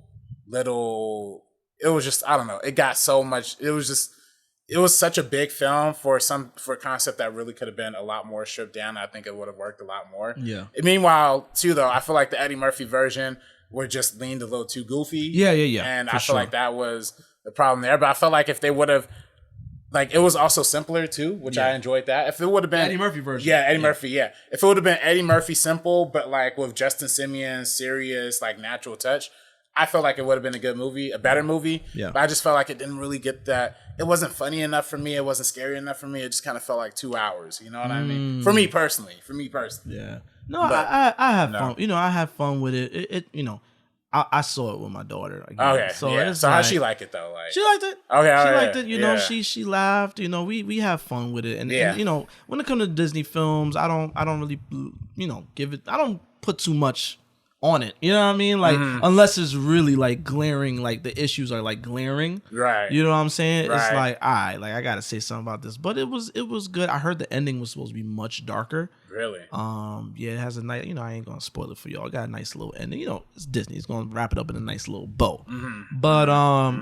little. It was just, I don't know. It got so much. It was such a big film for a concept that really could have been a lot more stripped down. I think it would have worked a lot more. Yeah. And meanwhile, too, though, I feel like the Eddie Murphy version were just leaned a little too goofy. Yeah. And I feel like that was the problem there. But I felt like if they would have, like, it was also simpler too, which I enjoyed that. If it would have been Eddie Murphy version. Yeah, Eddie Murphy, yeah. If it would have been Eddie Murphy simple, but like with Justin Simeon's serious, like natural touch, I felt like it would have been a good movie, a better movie. Yeah. But I just felt like it didn't really get that. It wasn't funny enough for me. It wasn't scary enough for me. It just kind of felt like 2 hours. You know what I mean? For me personally. Yeah. No, but, I have fun. I have fun with it. I saw it with my daughter. Again. Okay. So how'd she like it though? Like she liked it. Okay. She liked it. You know, she laughed. We have fun with it. And when it comes to Disney films, I don't really give it. I don't put too much on it, you know what I mean? Like unless it's really like glaring, like the issues are like glaring, right? You know what I'm saying? Right. It's like I gotta say something about this, but it was good. I heard the ending was supposed to be much darker. Really? Yeah, it has a nice. I ain't gonna spoil it for y'all. It got a nice little ending. It's Disney. It's gonna wrap it up in a nice little bow. But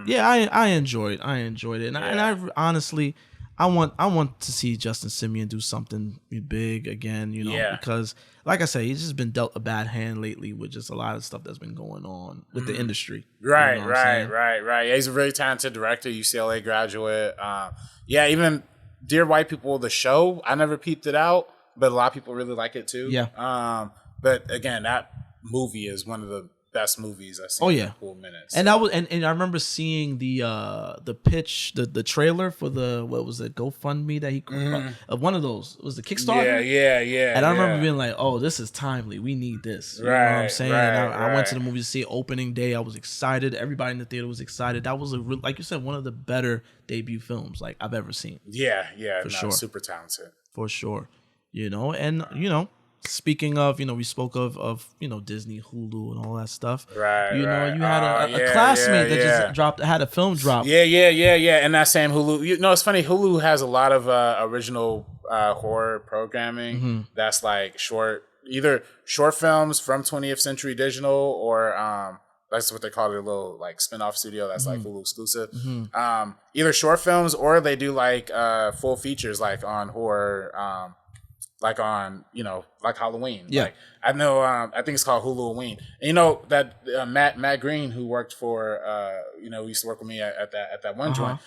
yeah, I enjoyed it, and I honestly. I want to see Justin Simeon do something big again, because like I say, he's just been dealt a bad hand lately with just a lot of stuff that's been going on with the industry. Right. Yeah, he's a really talented director, UCLA graduate. Even Dear White People, the show, I never peeped it out, but a lot of people really like it too. Yeah. But again, that movie is one of the best movies I've seen in a cool minutes. So. And that was and I remember seeing the pitch, the trailer for the GoFundMe that he of one of those. It was the Kickstarter. Yeah. And I remember being like, oh, this is timely. We need this. You know what I'm saying? I went to the movie to see it opening day. I was excited. Everybody in the theater was excited. That was like you said, one of the better debut films like I've ever seen. For sure. Super talented. For sure. Speaking of, we spoke of Disney, Hulu, and all that stuff. Right. You had a classmate that just had a film drop. Yeah. And that same Hulu. It's funny. Hulu has a lot of original horror programming that's like either short films from 20th Century Digital or that's what they call it, a little like spin-off studio that's like Hulu exclusive. Either short films or they do like full features like on horror. like on, like Halloween. Yeah. Like, I know, I think it's called Hulu-ween. And that Matt Green, who worked for, he used to work with me at that one joint.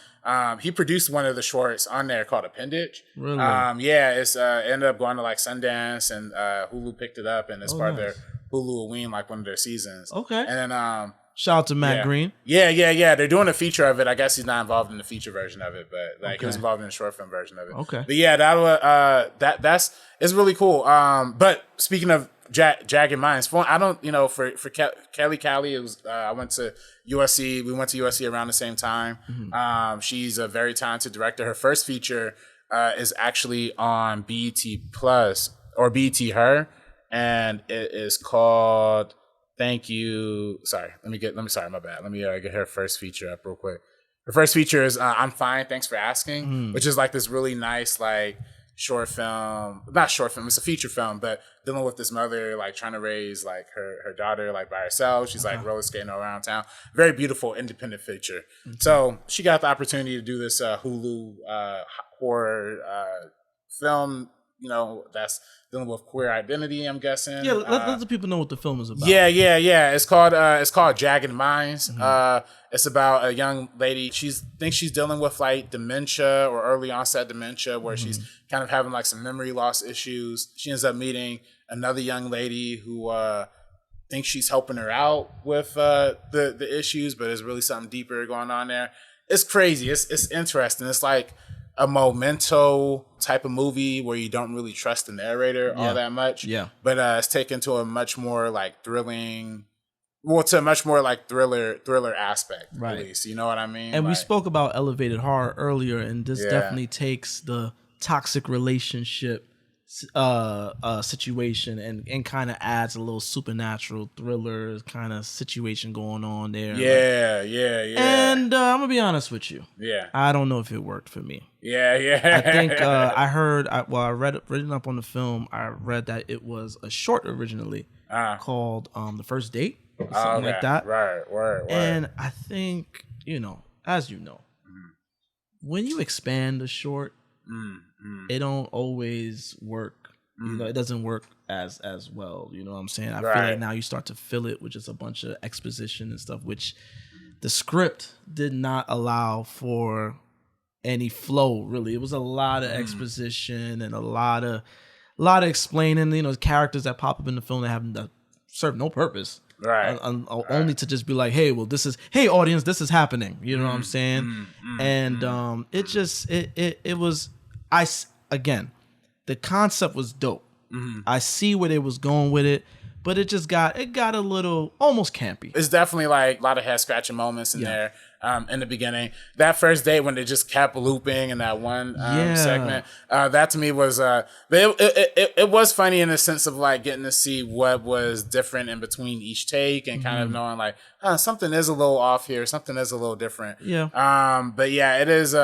He produced one of the shorts on there called Appendage. Really? It's ended up going to like Sundance, and Hulu picked it up, and it's part of their Hulu-ween, like one of their seasons. Okay. And then shout out to Matt Green. Yeah. They're doing a feature of it. I guess he's not involved in the feaed version of it, but like he was involved in the short film version of it. Okay. But yeah, that's it's really cool. But speaking of Jagged Minds, I don't, for Kelly Callie, it was I went to USC. We went to USC around the same time. Mm-hmm. She's a very talented director. Her first feature is actually on BET Plus or BET Her, and it is called Thank You. Sorry, sorry, my bad. Let me get her first feature up real quick. Her first feature is I'm Fine, Thanks for Asking, which is like this really nice, like, short film. Not short film, it's a feature film, but dealing with this mother, like, trying to raise, like, her daughter, like, by herself. She's, like, roller skating around town. Very beautiful, independent feature. So she got the opportunity to do this Hulu horror film, that's dealing with queer identity, I'm guessing. Yeah, let the people know what the film is about. Yeah. It's called Jagged Minds. It's about a young lady. She thinks she's dealing with like dementia or early onset dementia, where she's kind of having like some memory loss issues. She ends up meeting another young lady who thinks she's helping her out with the issues, but there's really something deeper going on there. It's crazy. It's interesting. It's like a Memento type of movie where you don't really trust the narrator all that much. Yeah. But it's taken to a much more like thrilling, to a much more like thriller aspect, at least. You know what I mean? And we spoke about elevated horror earlier, and this definitely takes the toxic relationship situation and kind of adds a little supernatural thriller kind of situation going on there. Yeah. And I'm gonna be honest with you. Yeah. I don't know if it worked for me. Yeah. I think I read reading up on the film. I read that it was a short originally called The First Date or something like that. Right. And I think, as you know, when you expand a short, it don't always work. It doesn't work as well. You know what I'm saying? I feel like now you start to fill it with just a bunch of exposition and stuff, which the script did not allow for any flow. Really, it was a lot of exposition and a lot of explaining. Characters that pop up in the film that serve no purpose. Only to just be like, hey, well, hey audience, this is happening. You know what I'm saying? And it was. Again, the concept was dope. I see where they was going with it, but it got a little almost campy. It's definitely like a lot of head scratching moments in there in the beginning. That first date when they just kept looping in that one segment, that to me was but it was funny in the sense of like getting to see what was different in between each take and kind of knowing like something is a little off here, something is a little different. But yeah, it is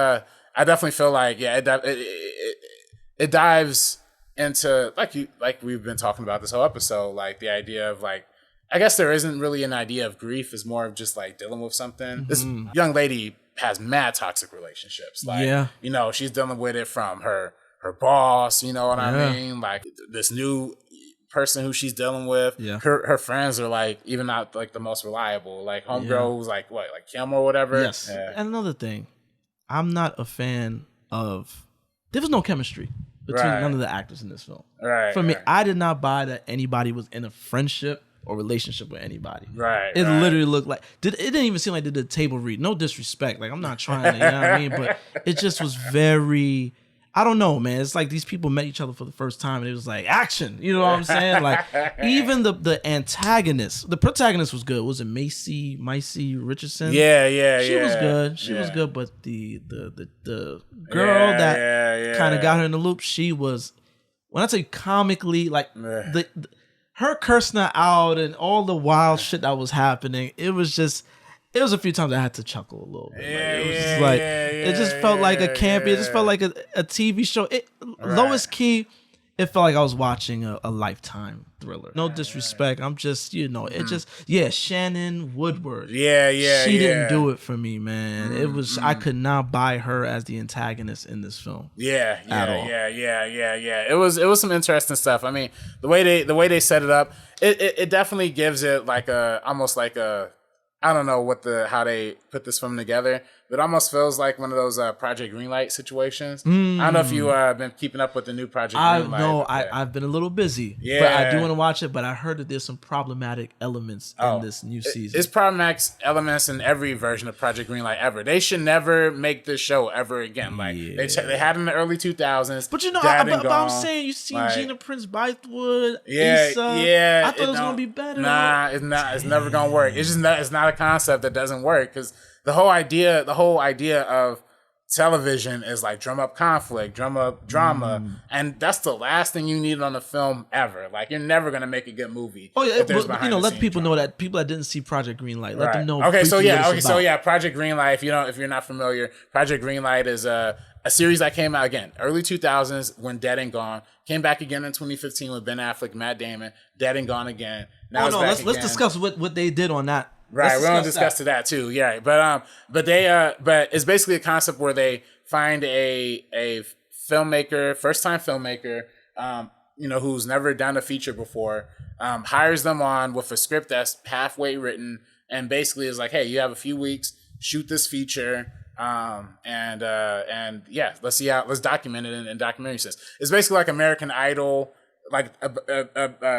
I definitely feel like it dives into like we've been talking about this whole episode, like the idea of like, I guess there isn't really an idea of grief, it's more of just like dealing with something. This young lady has mad toxic relationships. Like, she's dealing with it from her boss, you know what I mean? Like this new person who she's dealing with, her friends are like even not like the most reliable. Like homegirl who's like what, like Kim or whatever. Yes. And another thing, I'm not a fan of. There was no chemistry between none of the actors in this film. For me, I did not buy that anybody was in a friendship or relationship with anybody. It literally looked like it didn't even seem like they did table read. No disrespect, like I'm not trying to, you know what I mean? But it just was very. I don't know, man. It's like these people met each other for the first time and it was like action. You know what I'm saying? Like even the antagonist, the protagonist was good. Was it Macy Richardson? Yeah. She was good. She was good, but the girl that kind of got her in the loop, she was, when I say comically, like her cursing her out and all the wild shit that was happening, it was a few times I had to chuckle a little bit. It just felt like a campy. It just felt like a TV show. Lowest key, it felt like I was watching a Lifetime thriller. No disrespect. I'm just, it just, Shannon Woodward. She didn't do it for me, man. It was, I could not buy her as the antagonist in this film. Yeah. It was some interesting stuff. I mean, the way they set it up, it definitely gives it like almost like a, I don't know how they put this film together, but it almost feels like one of those Project Greenlight situations. I don't know if you've been keeping up with the new Project Greenlight. No, I've been a little busy. Yeah. But I do want to watch it, but I heard that there's some problematic elements in this new season. It's problematic elements in every version of Project Greenlight ever. They should never make this show ever again. Like they had in the early 2000s. But I'm saying, you see Gina Prince Bythewood, Issa. I thought it was going to be better. Nah, it's not. It's never going to work. It's just not. It's not a concept that doesn't work, because the whole idea of television is like drum up conflict, drum up drama, and that's the last thing you need on a film ever. Like, you're never gonna make a good movie. Oh yeah, let people know that people that didn't see Project Greenlight, let them know. So Project Greenlight. If you're not familiar, Project Greenlight is a series that came out again early 2000s when Dead and Gone, came back again in 2015 with Ben Affleck, Matt Damon, Dead and Gone again. Now let's discuss what they did on that. Right, we're gonna discuss that too. Yeah, but it's basically a concept where they find a filmmaker, first time filmmaker, who's never done a feature before, hires them on with a script that's halfway written, and basically is like, hey, you have a few weeks, shoot this feature, let's document it in documentary sense. It's basically like American Idol. Like a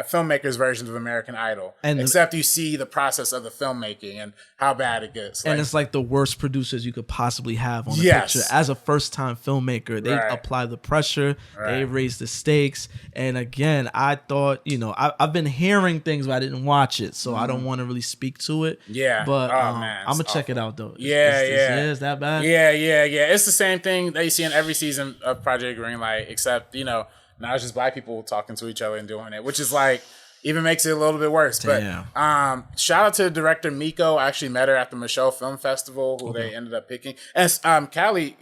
filmmaker's version of American Idol, except you see the process of the filmmaking and how bad it gets. And it's like the worst producers you could possibly have on a picture. As a first-time filmmaker, they apply the pressure, they raise the stakes. And again, I thought, I've been hearing things, but I didn't watch it, so I don't want to really speak to it. Yeah, but I'm gonna check it out though. Is that bad? Yeah. It's the same thing that you see in every season of Project Greenlight, except now it's just black people talking to each other and doing it, which is like even makes it a little bit worse. Damn. But shout out to director Miko. I actually met her at the Michelle Film Festival, who they ended up picking. And Kelly,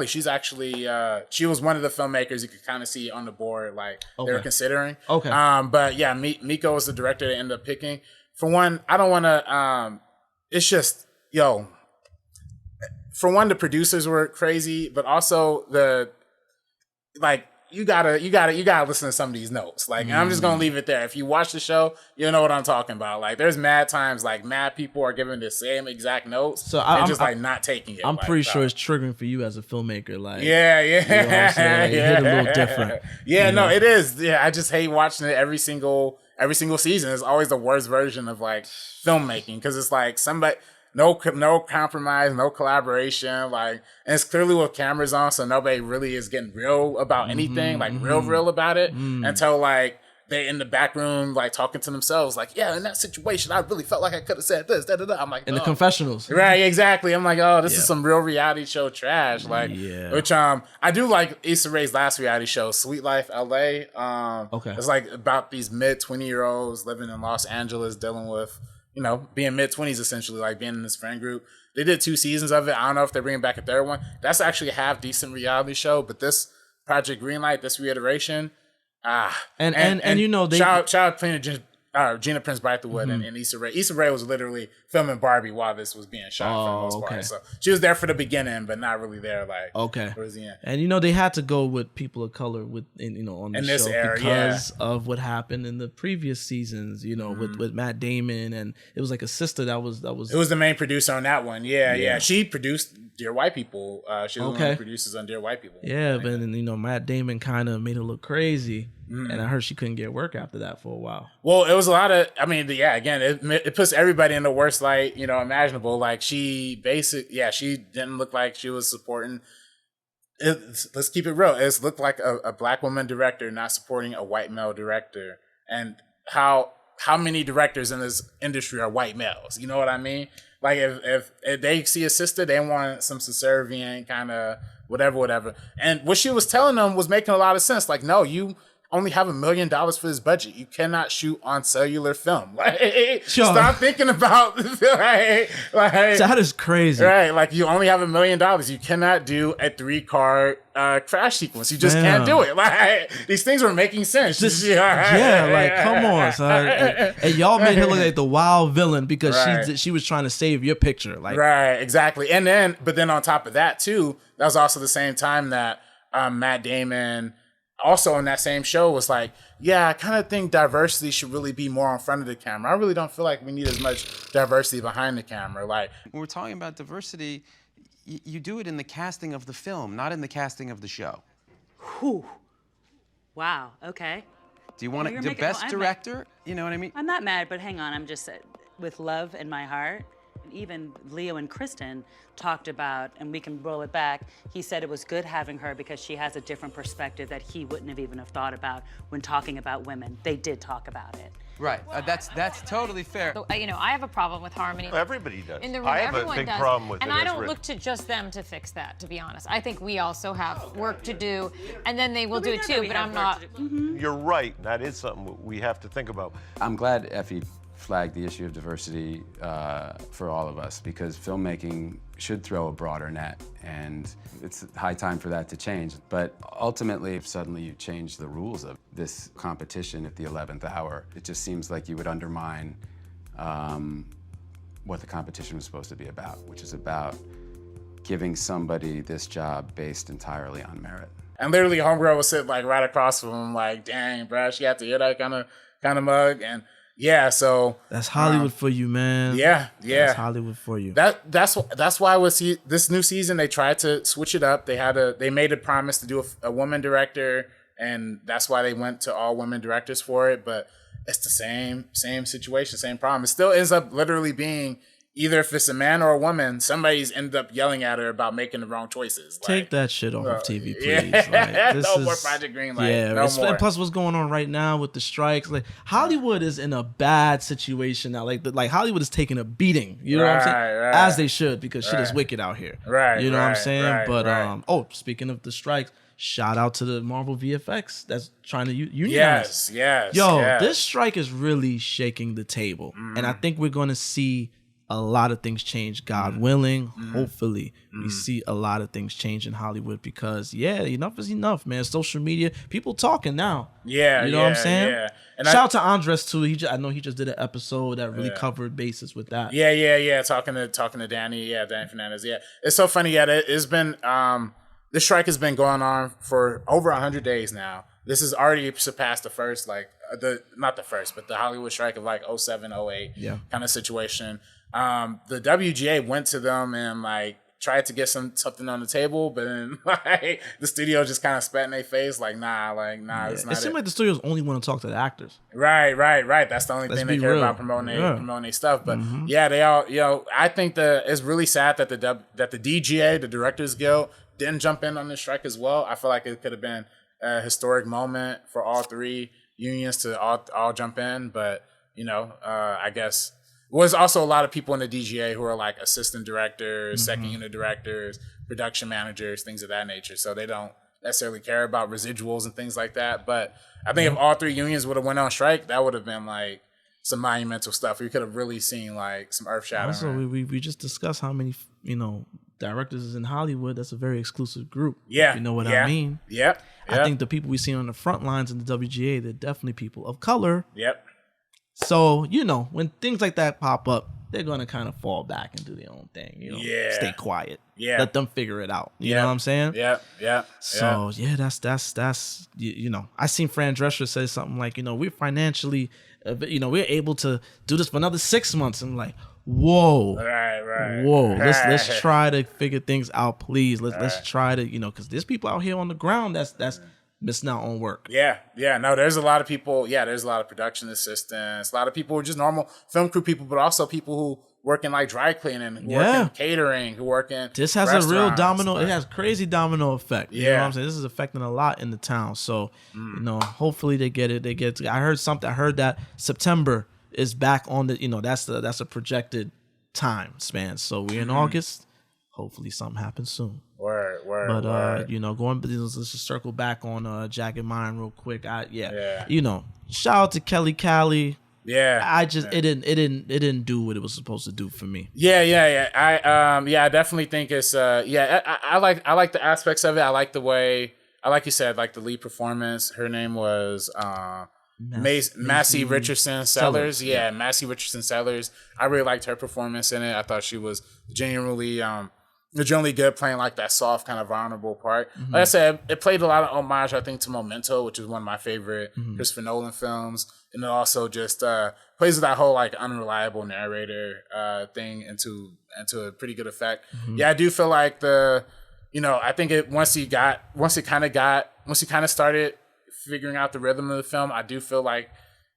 she's actually she was one of the filmmakers you could kind of see on the board, like they were considering. Okay. But yeah, Miko was the director they ended up picking. For one, I don't want to. It's just for one, the producers were crazy, but also you gotta listen to some of these notes. Like, and I'm just gonna leave it there. If you watch the show, you'll know what I'm talking about. Like, there's mad times like mad people are giving the same exact notes, so I'm just not taking it. I'm pretty sure it's triggering for you as a filmmaker. Like, you hit a little different. No, it is. Yeah, I just hate watching it every single season. It's always the worst version of like filmmaking, because it's like somebody. No compromise, no collaboration, like, and it's clearly with cameras on, so nobody really is getting real about anything, real about it, until like they in the back room like talking to themselves, like, yeah, in that situation, I really felt like I could have said this, I'm like, in the confessionals, right? Exactly. I'm like, this is some real reality show trash, like, which I do like Issa Rae's last reality show, Sweet Life LA. It's like about these mid 20-year-olds living in Los Angeles, dealing with being mid-20s, essentially, like being in this friend group. They did 2 seasons of it. I don't know if they're bringing back a third one. That's actually a half-decent reality show, but this Project Greenlight, this reiteration, shout out Gina Prince Bythewood and Issa Rae. Issa Rae was literally filming Barbie while this was being shot for the most part. So she was there for the beginning, but not really there towards the end. And they had to go with people of color on the show era, because of what happened in the previous seasons. With Matt Damon, and it was like a sister that was. It was the main producer on that one. Yeah. She produced Dear White People. She was one of the producers on Dear White People. Yeah, but then Matt Damon kind of made it look crazy. And I heard she couldn't get work after that for a while. Well, it was a lot of, again, it puts everybody in the worst light, imaginable. Like, she didn't look like she was supporting. Let's keep it real. It looked like a black woman director not supporting a white male director. And how many directors in this industry are white males? You know what I mean? Like, if they see a sister, they want some subservient kind of whatever. And what she was telling them was making a lot of sense. Like, no, you only have $1 million for this budget. You cannot shoot on cellular film. Like, stop thinking about like that is crazy. Right, like you only have $1 million. You cannot do a 3-car crash sequence. You just can't do it. Like these things were making sense. Like come on, son. And y'all made her look like the wild villain because she was trying to save your picture. Like right, exactly. And then, but then on top of that too, that was also the same time that Matt Damon, also on that same show, was like, yeah, I kind of think diversity should really be more in front of the camera. I really don't feel like we need as much diversity behind the camera. Like when we're talking about diversity, you do it in the casting of the film, not in the casting of the show. Whew. Wow, okay. Do you want the best director? You know what I mean? I'm not mad, but hang on, I'm just with love in my heart. Even Leo and Kristen talked about, and we can roll it back, he said it was good having her because she has a different perspective that he wouldn't have even thought about when talking about women. They did talk about it. Right, that's totally fair. So, you know, I have a problem with harmony. Everybody does. In the room, I have everyone a big does. problem with and it. I don't look to just them to fix that, to be honest. I think we also have work to do, and then they will do it too, but I'm not. You're right. That is something we have to think about. I'm glad Effie flagged the issue of diversity for all of us, because filmmaking should throw a broader net, and it's high time for that to change. But ultimately, if suddenly you change the rules of this competition at the 11th hour, it just seems like you would undermine what the competition was supposed to be about, which is about giving somebody this job based entirely on merit. And literally, homegirl was sitting like right across from him, like, dang, bro, she had to hear that kind of mug. And yeah, so that's Hollywood for you, man. Yeah. That's Hollywood for you. That's why this new season they tried to switch it up. They made a promise to do a woman director, and that's why they went to all women directors for it. But it's the same situation, same problem. It still ends up literally being either if it's a man or a woman, somebody's ended up yelling at her about making the wrong choices. Take that shit off of TV, please. Yeah. Like, no more Project Greenlight. Yeah, no more. Plus, what's going on right now with the strikes? Like Hollywood is in a bad situation now. Like Hollywood is taking a beating. You know what I'm saying? Right. As they should, because shit is wicked out here. Right. You know what I'm saying? But speaking of the strikes, shout out to the Marvel VFX that's trying to unionize. Yes. This strike is really shaking the table, and I think we're going to see a lot of things change, God willing. Hopefully, we see a lot of things change in Hollywood because, enough is enough, man. Social media, people talking now. Yeah, you know what I'm saying? Yeah. And shout out to Andres too. I know he just did an episode that really covered bases with that. Yeah. Talking to Danny. Yeah, Danny Fernandez. Yeah, it's so funny. Yeah, it's been this strike has been going on for over 100 days now. This has already surpassed the first, not the first, but the Hollywood strike of 07, 08 kind of situation. The WGA went to them and tried to get something on the table, but then the studio just kind of spat in their face, nah, it's not. It seemed like the studios only want to talk to the actors. Right. That's the only thing they care about, promoting their stuff. But they all, I think it's really sad that the DGA, the Directors Guild, didn't jump in on this strike as well. I feel like it could have been a historic moment for all three unions to all jump in, but I guess was also a lot of people in the DGA who are assistant directors, second unit directors, production managers, things of that nature. So they don't necessarily care about residuals and things like that. But I think if all three unions would have went on strike, that would have been some monumental stuff. We could have really seen some earth shattering. Also, we just discussed how many directors is in Hollywood. That's a very exclusive group. Yeah, you know what I mean. Yep. I think the people we see on the front lines in the WGA, they're definitely people of color. Yep. So, when things like that pop up, they're going to kind of fall back and do their own thing. Stay quiet. Yeah. Let them figure it out. You know what I'm saying? Yeah. So, that's I seen Fran Drescher say something like, we're financially, we're able to do this for another 6 months. And whoa. Right. Whoa. Let's try to figure things out, please. Let's try to, because there's people out here on the ground that's missing out on work. Yeah. No, there's a lot of people. Yeah, there's a lot of production assistants, a lot of people who are just normal film crew people, but also people who work in dry cleaning, who work in catering, who work in This has a real domino. It has crazy domino effect. You know what I'm saying? This is affecting a lot in the town. So, hopefully they get it. I heard that September is back on the, that's a projected time span. So we're in August. Hopefully something happens soon. Word. But you know, let's just circle back on Jagged Mind real quick. You know, shout out to Kelly Callie. Yeah, it didn't do what it was supposed to do for me. I definitely think it's I like the aspects of it. I like the way, like you said, like the lead performance. Her name was Massey Richardson Sellers. Yeah, Massey Richardson Sellers. I really liked her performance in it. I thought she was genuinely good, playing like that soft, kind of vulnerable part. Mm-hmm. Like I said, it played a lot of homage, I think, to Memento, which is one of my favorite Christopher Nolan films. And it also just plays with that whole like unreliable narrator thing into a pretty good effect. Mm-hmm. Yeah, I do feel like I think once he kind of started figuring out the rhythm of the film, I do feel like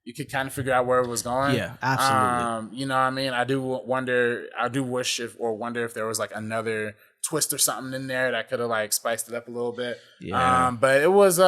you could kind of figure out where it was going. Yeah, absolutely. You know what I mean? I do wonder if there was like another twist or something in there that could have like spiced it up a little bit. Yeah. But it was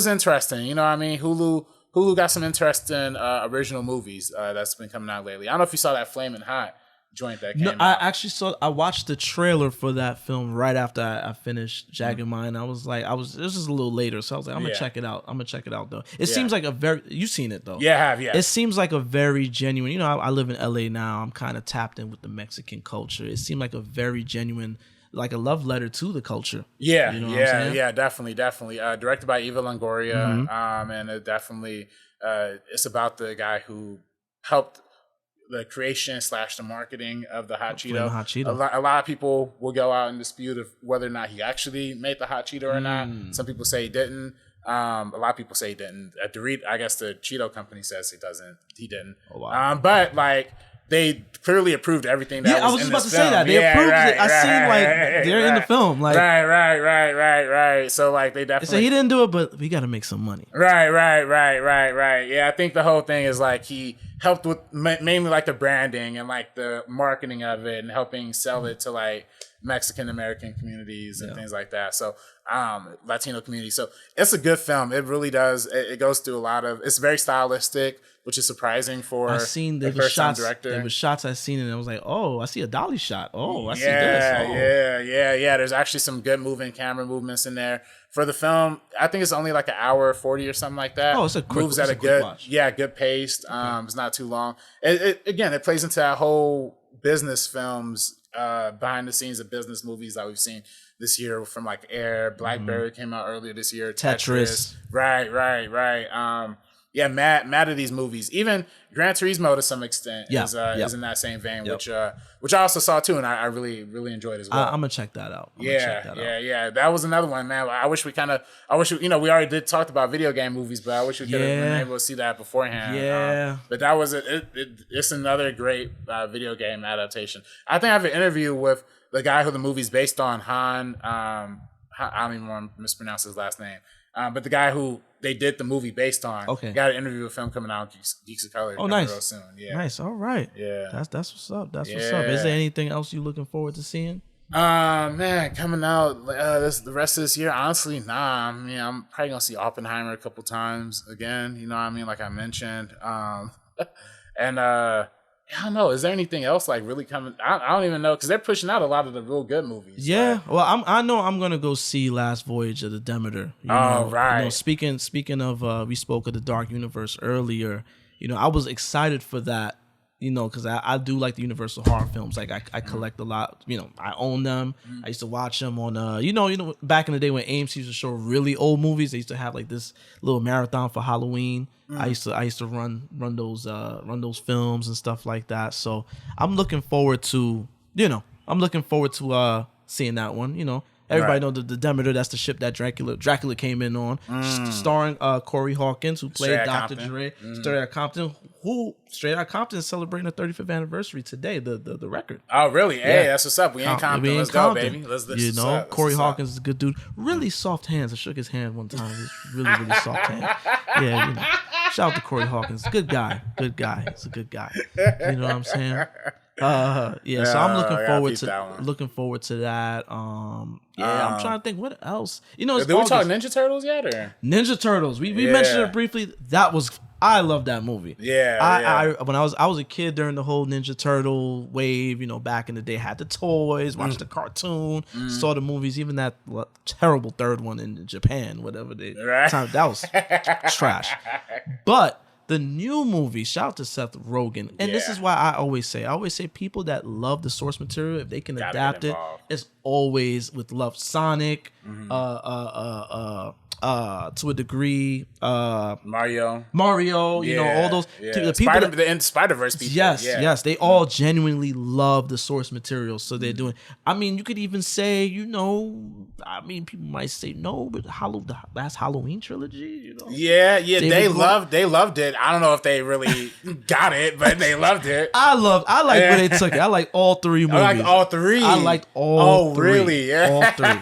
interesting. You know what I mean? Hulu got some interesting original movies that's been coming out lately. I don't know if you saw that Flamin' Hot joint that came out. I watched the trailer for that film right after I finished Jagged Mind. It was just a little later, so I was like, I'm gonna check it out. Though. It seems like you've seen it though. Yeah, I have, yeah. It seems like a very genuine, you know, I live in LA now. I'm kind of tapped in with the Mexican culture. It seemed like a very genuine, like a love letter to the culture. Yeah, you know what I'm saying? Yeah, definitely. Directed by Eva Longoria, and it definitely it's about the guy who helped the creation / the marketing of the Hot Cheeto. A lot of people will go out and dispute of whether or not he actually made the Hot Cheeto or not. Some people say he didn't. A lot of people say he didn't. I guess the Cheeto company says he didn't. Oh, wow. But like, they clearly approved everything that was in I was just about to film. say that. They approved it. I seen like they're in the film. Like right. So like they definitely so he didn't do it, but we got to make some money. Right. Yeah, I think the whole thing is like he helped with mainly like the branding and like the marketing of it and helping sell it to like Mexican American communities and things like that. So Latino community. So it's a good film. It really does. It goes through a lot of. It's very stylistic, which is surprising for a first-time director. There was shots I seen and I was like, oh, I see a dolly shot. Oh, I see this. Oh. Yeah. There's actually some good moving camera movements in there. For the film, I think it's only like an hour 40 or something like that. Oh, it's a quick moves at a good watch. Good pace. Okay. It's not too long. It plays into that whole business films, behind the scenes of business movies that we've seen this year from like Air, Blackberry came out earlier this year, Tetris. Right. Mad at these movies. Even Gran Turismo to some extent is in that same vein, which I also saw too, and I really enjoyed as well. I'm gonna check that out. Yeah. That was another one, man. I wish we we already did talked about video game movies, but I wish we could have been able to see that beforehand. Yeah. But that was it's another great video game adaptation. I think I have an interview with the guy who the movie's based on, Han. I don't even want to mispronounce his last name. But the guy who they did the movie based on, got an interview with him coming out, Geeks of Color. Oh, nice. Real soon. Yeah. Nice. All right. Yeah. That's what's up. What's up. Is there anything else you looking forward to seeing? Man, coming out the rest of this year, honestly, nah. I mean, I'm probably gonna see Oppenheimer a couple times again. You know what I mean? Like I mentioned. And I don't know. Is there anything else like really coming? I don't even know because they're pushing out a lot of the real good movies. Yeah, well, I know I'm gonna go see Last Voyage of the Demeter. Right. You know, speaking of, we spoke of the Dark Universe earlier. You know, I was excited for that. You know, because I do like the Universal horror films. Like I collect a lot. You know, I own them. I used to watch them on. You know, back in the day when AMC used to show really old movies, they used to have like this little marathon for Halloween. I used to run those films and stuff like that. So I'm looking forward to seeing that one. You know, everybody know the Demeter. That's the ship that Dracula came in on, starring Corey Hawkins, who played Dr. Dre. Straight Outta Compton is celebrating the 35th anniversary today. The record. Oh, really? Hey, that's what's up. We in Compton. Let's go, baby. Let's you know, Corey Hawkins is a good dude. Really soft hands. I shook his hand one time. He's really soft hand. Yeah, you know. Shout out to Corey Hawkins. Good guy. He's a good guy. You know what I'm saying? So I'm looking forward to that. I'm trying to think what else. You know, did we talk Ninja Turtles yet? Or Ninja Turtles? We mentioned it briefly. That was I love that movie. Yeah, I when I was a kid during the whole Ninja Turtle wave, you know, back in the day, had the toys, watched the cartoon, saw the movies, even that terrible third one in Japan, whatever they that was trash. But the new movie, shout out to Seth Rogen, and this is why I always say people that love the source material, if they can adapt it, it's always with love. Sonic, to a degree, Mario, you know, all those the people the Spider-Verse people. Yes, they all genuinely love the source material, so they're doing. I mean, you could even say, you know, I mean, people might say no, but the last Halloween trilogy, you know, they loved it. I don't know if they really got it, but they loved it. I like where they took it. I like all three movies. I like all three. I liked all three. Really? Yeah. All three.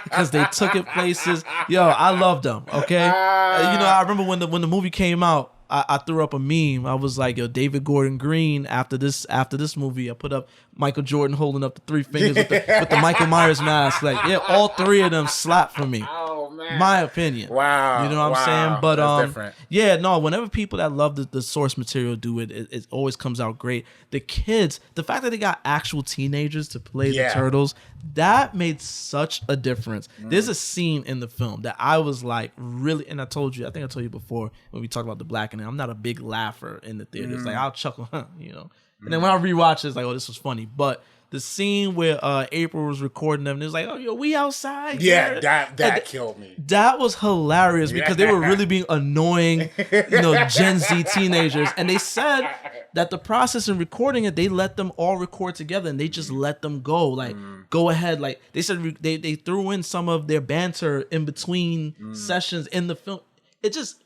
Because they took it places. Yo, I love them. Okay. You know, I remember when the movie came out, I threw up a meme. I was like, yo, David Gordon Green, after this movie, I put up Michael Jordan holding up the three fingers with the Michael Myers mask. Like, yeah, all three of them slapped for me. Oh man. My opinion. Wow. You know what I'm saying? But that's different. Yeah, no, whenever people that love the source material do it, it always comes out great. The kids, the fact that they got actual teenagers to play the turtles, that made such a difference. There's a scene in the film that I was like, really, and I think I told you before when we talked about the blackening, I'm not a big laugher in the theaters. Like, I'll chuckle, you know. And then when I rewatch it, it's like, oh, this was funny. But the scene where April was recording them, and it was like, oh, yo, we outside. Yeah, that killed me. That was hilarious because they were really being annoying, you know, Gen Z teenagers. And they said that the process in recording it, they let them all record together and they just let them go. Like, go ahead. Like, they said they threw in some of their banter in between sessions in the film. It just,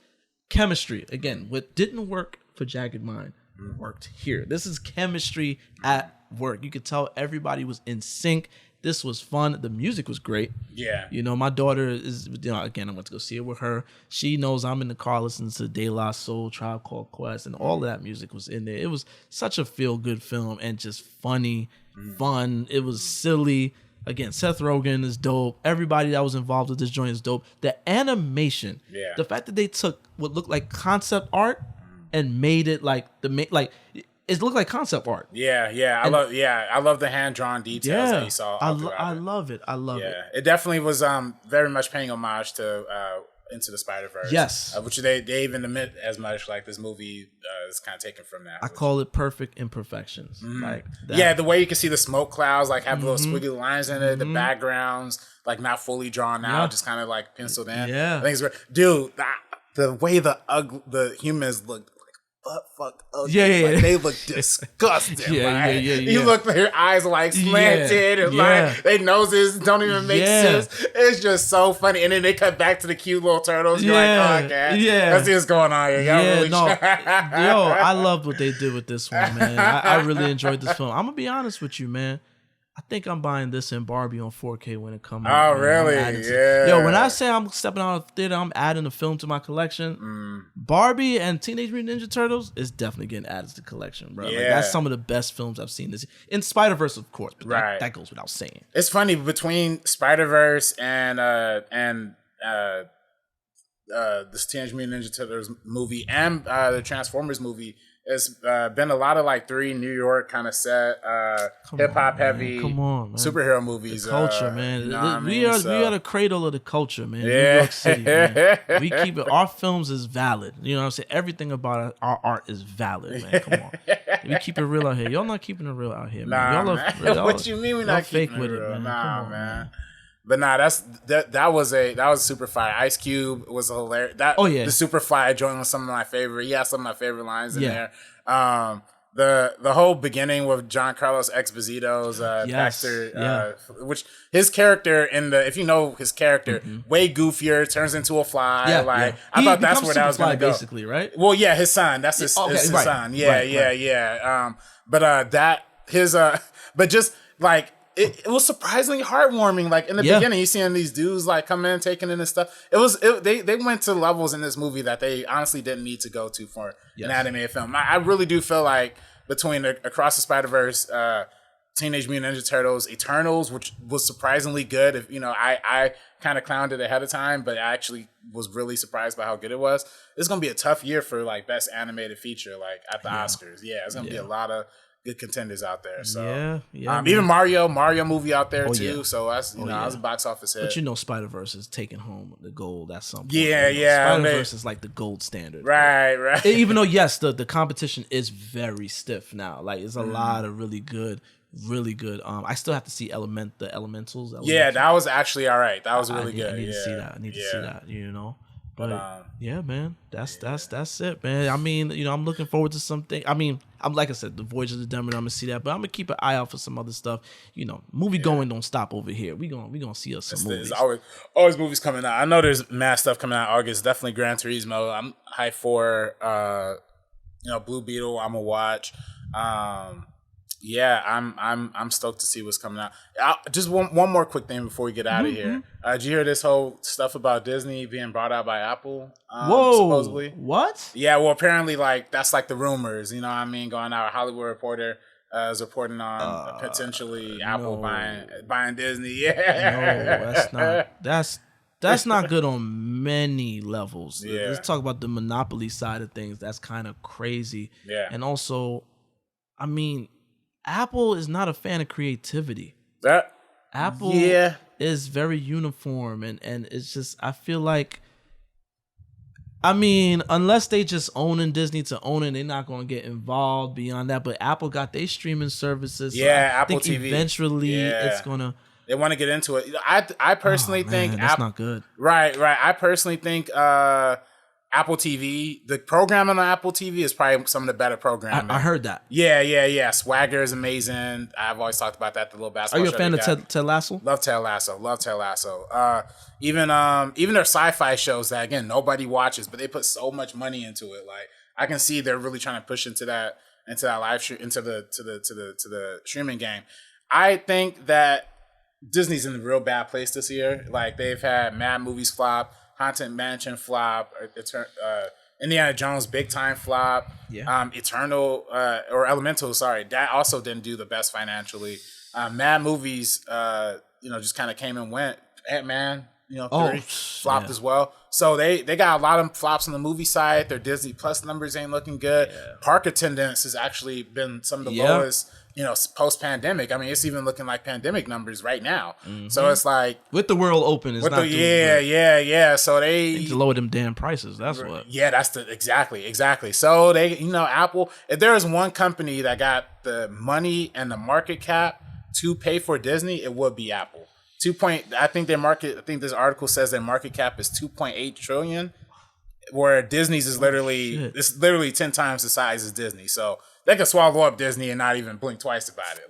chemistry. Again, what didn't work for Jagged Mind worked here. This is chemistry at work. You could tell everybody was in sync. This was fun. The music was great. Yeah. You know, my daughter is, you know, again, I went to go see it with her. She knows I'm in the car listening to De La Soul, Tribe Called Quest, and all of that music was in there. It was such a feel-good film and just funny, fun. It was silly. Again, Seth Rogen is dope. Everybody that was involved with this joint is dope. The animation, the fact that they took what looked like concept art and made it like it looked like concept art. I love the hand drawn details that you saw. I love it. It definitely was very much paying homage to Into the Spider-Verse. Yes, which they even admit as much, like this movie is kind of taken from that. I call it perfect imperfections. Like that. Yeah, the way you can see the smoke clouds like have little squiggly lines in it, the backgrounds like not fully drawn out, just kind of like penciled in. Yeah, I think it's great. Dude, the way the humans look. Fuck ugly. Like, they look disgusting. You look, their eyes are like slanted and like their noses don't even make sense. It's just so funny. And then they cut back to the cute little turtles. You're like, oh, okay, let's see what's going on here. I loved what they did with this one, man. I really enjoyed this film. I'm gonna be honest with you, man. I think I'm buying this and Barbie on 4K when it comes out. Oh, really? Yo, when I say I'm stepping out of the theater, I'm adding the film to my collection. Barbie and Teenage Mutant Ninja Turtles is definitely getting added to the collection, bro. Like, that's some of the best films I've seen this year. In Spider-Verse, of course, but that goes without saying. It's funny, between Spider-Verse and this Teenage Mutant Ninja Turtles movie and the Transformers movie, it's been a lot of like 3 New York kind of set, hip hop heavy, superhero movies. The culture, man. You know we are the cradle of the culture, man. New York City, man. We keep it. Our films is valid. You know what I'm saying? Everything about our art is valid, man. Come on, we keep it real out here. Y'all not keeping it real out here, man. What you mean we not fake keeping with it real? it, man? Nah, man. But nah, that was super fire. Ice Cube was hilarious. The super fire joint was some of my favorite. Yeah, some of my favorite lines in there. The whole beginning with John Carlos Exposito's Baxter, which his character if you know his character, way goofier, turns into a fly. I thought that's where that was going to go. Basically, right? Well, yeah, his son. That's his son. Yeah. But just like. It was surprisingly heartwarming. Like in the beginning, you seeing these dudes like come in, taking in this stuff. They went to levels in this movie that they honestly didn't need to go to for an animated film. I really do feel like between Across the Spider-Verse, Teenage Mutant Ninja Turtles Eternals, which was surprisingly good. If I kind of clowned it ahead of time, but I actually was really surprised by how good it was. It's gonna be a tough year for like best animated feature, like at the Oscars. Yeah, it's gonna be a lot of good contenders out there. So even Mario movie out there too. Yeah. So that's that was a box office hit. But Spider-Verse is taking home the gold at some point. Spider-Verse is like the gold standard. Right. Even though the competition is very stiff now. Like it's a lot of really good. I still have to see the Elementals. Yeah, that was actually all right. That was really good. I need to see that. I need to see that. But yeah, man, that's it, man. I mean, I'm looking forward to something. I mean, I'm like I said, the Voyage of the Demeter. I'm gonna see that, but I'm gonna keep an eye out for some other stuff. Movie going don't stop over here. We gonna see us some movies. There's always movies coming out. I know there's mad stuff coming out in August. Definitely Gran Turismo. I'm hyped for Blue Beetle. I'm gonna watch. Yeah, I'm stoked to see what's coming out. Just one more quick thing before we get out of here. Did you hear this whole stuff about Disney being bought out by Apple? Whoa! Supposedly. What? Yeah, well, apparently, that's like the rumors. You know what I mean? Going out. A Hollywood Reporter is reporting on potentially Apple buying Disney. Yeah. No, that's not good on many levels. Yeah. Let's talk about the monopoly side of things. That's kind of crazy. Yeah. And also, I mean, Apple is not a fan of creativity. Apple is very uniform, and it's just, I feel like, I mean, unless they just owning Disney to own it, they're not going to get involved beyond that. But Apple got their streaming services. Yeah, so Apple think TV. Eventually, it's going to. They want to get into it. I personally think that's not good. Right. I personally think Apple TV, the programming on Apple TV is probably some of the better programming. I heard that. Yeah. Swagger is amazing. I've always talked about that. The little basketball. Are you a fan of Ted Lasso? Love Ted Lasso. Even their sci-fi shows that again nobody watches, but they put so much money into it. Like I can see they're really trying to push into that live stream, into the streaming game. I think that Disney's in a real bad place this year. Like they've had mad movies flop. Haunted Mansion flop, Indiana Jones big time flop, Eternal or Elemental, sorry, that also didn't do the best financially. Mad movies, just kind of came and went. Ant-Man, 3 flopped as well. So they got a lot of flops on the movie side. Their Disney Plus numbers ain't looking good. Yeah. Park attendance has actually been some of the lowest. Post-pandemic. I mean, it's even looking like pandemic numbers right now. Mm-hmm. So it's like with the world open, it's not doing good. Yeah. So they need to lower them damn prices. That's what. Yeah, that's exactly. So they, Apple. If there is one company that got the money and the market cap to pay for Disney, it would be Apple. I think this article says their market cap is 2.8 trillion, where Disney's is literally 10 times the size as Disney. So they can swallow up Disney and not even blink twice about it.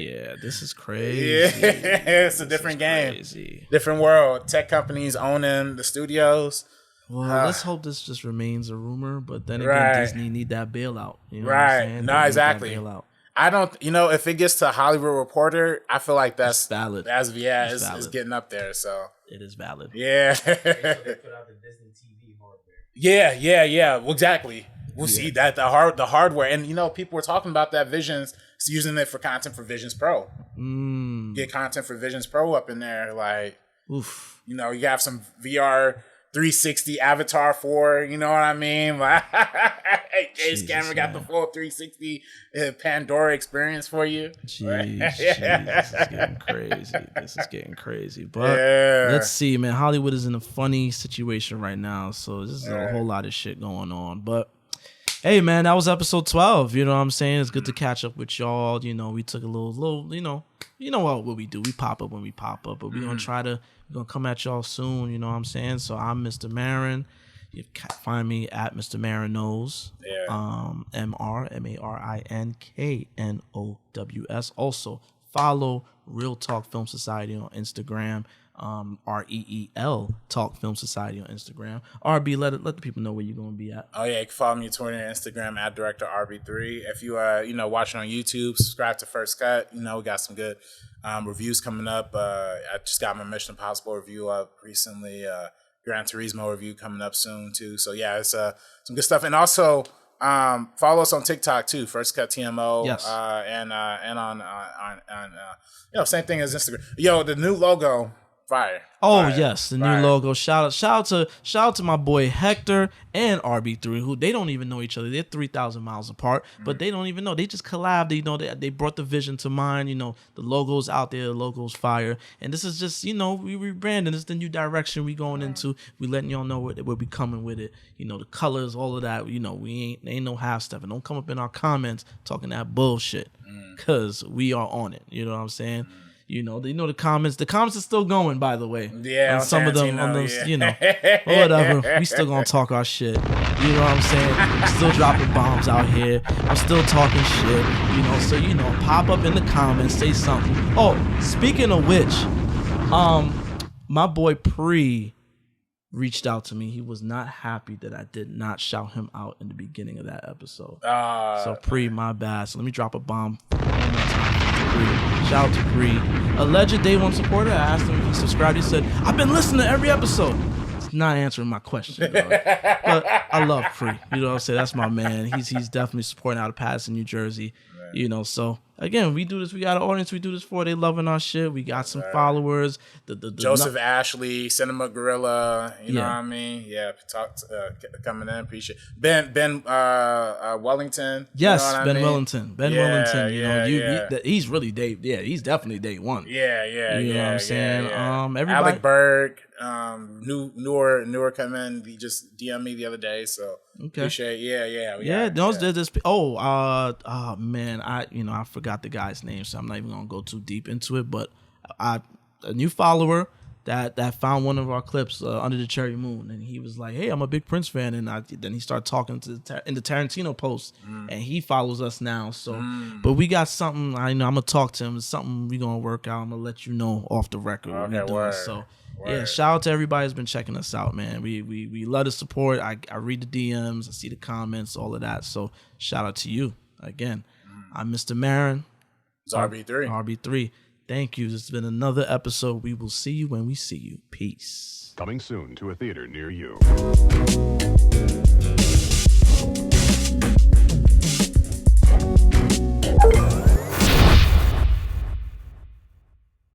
Yeah, this is crazy. Yeah, it's a different game. Crazy. Different world. Tech companies owning the studios. Well, let's hope this just remains a rumor. But then again, Disney need that bailout. You know right. What I'm saying? No, exactly. I don't, if it gets to Hollywood Reporter, I feel like that's valid. It's getting up there. So it is valid. Yeah. They put out the Disney TV hardware. Yeah. Well, exactly. We'll see that the hardware, and people were talking about that Visions, using it for content for Visions Pro. Get content for Visions Pro up in there, like, oof. You have some VR 360 Avatar 4. You know what I mean? Like, James Cameron got the full 360 Pandora experience for you. Jeez, this is getting crazy. But let's see, man. Hollywood is in a funny situation right now, so there's a whole lot of shit going on, but. Hey man, that was episode 12. You know what I'm saying? It's good to catch up with y'all. We took a little, what we do. We pop up when we pop up, but we're gonna come at y'all soon. You know what I'm saying? So I'm Mr. Marin. You can find me at MrMarinKnows. MrMarinKnows. Also follow Real Talk Film Society on Instagram. REEL Talk Film Society on Instagram. RB, let the people know where you're gonna be at. Oh yeah, you can follow me on Twitter and Instagram at Director RB3. If you watching on YouTube, subscribe to First Cut. We got some good reviews coming up. I just got my Mission Impossible review up recently. Gran Turismo review coming up soon too. So yeah, it's some good stuff. And also follow us on TikTok too, First Cut TMO. Yes. And on same thing as Instagram. Yo, the new logo, fire. Oh Fire. yes, the Fire. new logo. Shout out to my boy Hector and RB3, who they don't even know each other. They're 3,000 miles apart, but they don't even know. They just collabed. You know, they brought the vision to mind. You know, the logo's out there, the logo's fire, and this is just, you know, we rebranding. This is the new direction we going into. We letting y'all know where we coming with it. You know, the colors, all of that. You know, we ain't no half stepping. Don't come up in our comments talking that bullshit, cause we are on it. You know what I'm saying? You know the comments. The comments are still going, by the way. Yeah, on some of them, on those, you know, whatever. We still gonna talk our shit. You know what I'm saying? Still dropping bombs out here. I'm still talking shit. You know, so you know, pop up in the comments, say something. Oh, speaking of which, my boy Pre reached out to me. He was not happy that I did not shout him out in the beginning of that episode. So Pre, my bad. So let me drop a bomb one more time. Shout out to Pre, alleged day one supporter. I asked him if he subscribed. He said, "I've been listening to every episode." It's not answering my question, dog. But I love Pre. You know what I'm saying? That's my man. He's definitely supporting out of Patterson, New Jersey. Right. You know, so again, we do this. We got an audience. We do this for. They loving our shit. We got some followers. The Joseph Ashley, Cinema Gorilla. You know what I mean? Yeah, coming in. Appreciate Ben Wellington. Yes, you know Ben I mean? Wellington. Ben Wellington. You know, he's really day. Yeah, he's definitely day one. Yeah. You know what I'm saying? Everybody. Alec Berg, newer come in. He just DM'd me the other day, so appreciate. Man, I forgot the guy's name, so I'm not even gonna go too deep into it. But a new follower that found one of our clips under the cherry moon, and he was like, "Hey, I'm a big Prince fan," and then he started talking in the Tarantino post, and he follows us now. So, but we got something. I'm gonna talk to him. It's something we gonna work out. I'm gonna let you know off the record what we're doing. So. Yeah, shout out to everybody who's been checking us out, man. We love the support. I read the DMs, I see the comments, all of that. So shout out to you again. I'm Mr. Marin. It's RB3. RB3. Thank you. This has been another episode. We will see you when we see you. Peace. Coming soon to a theater near you.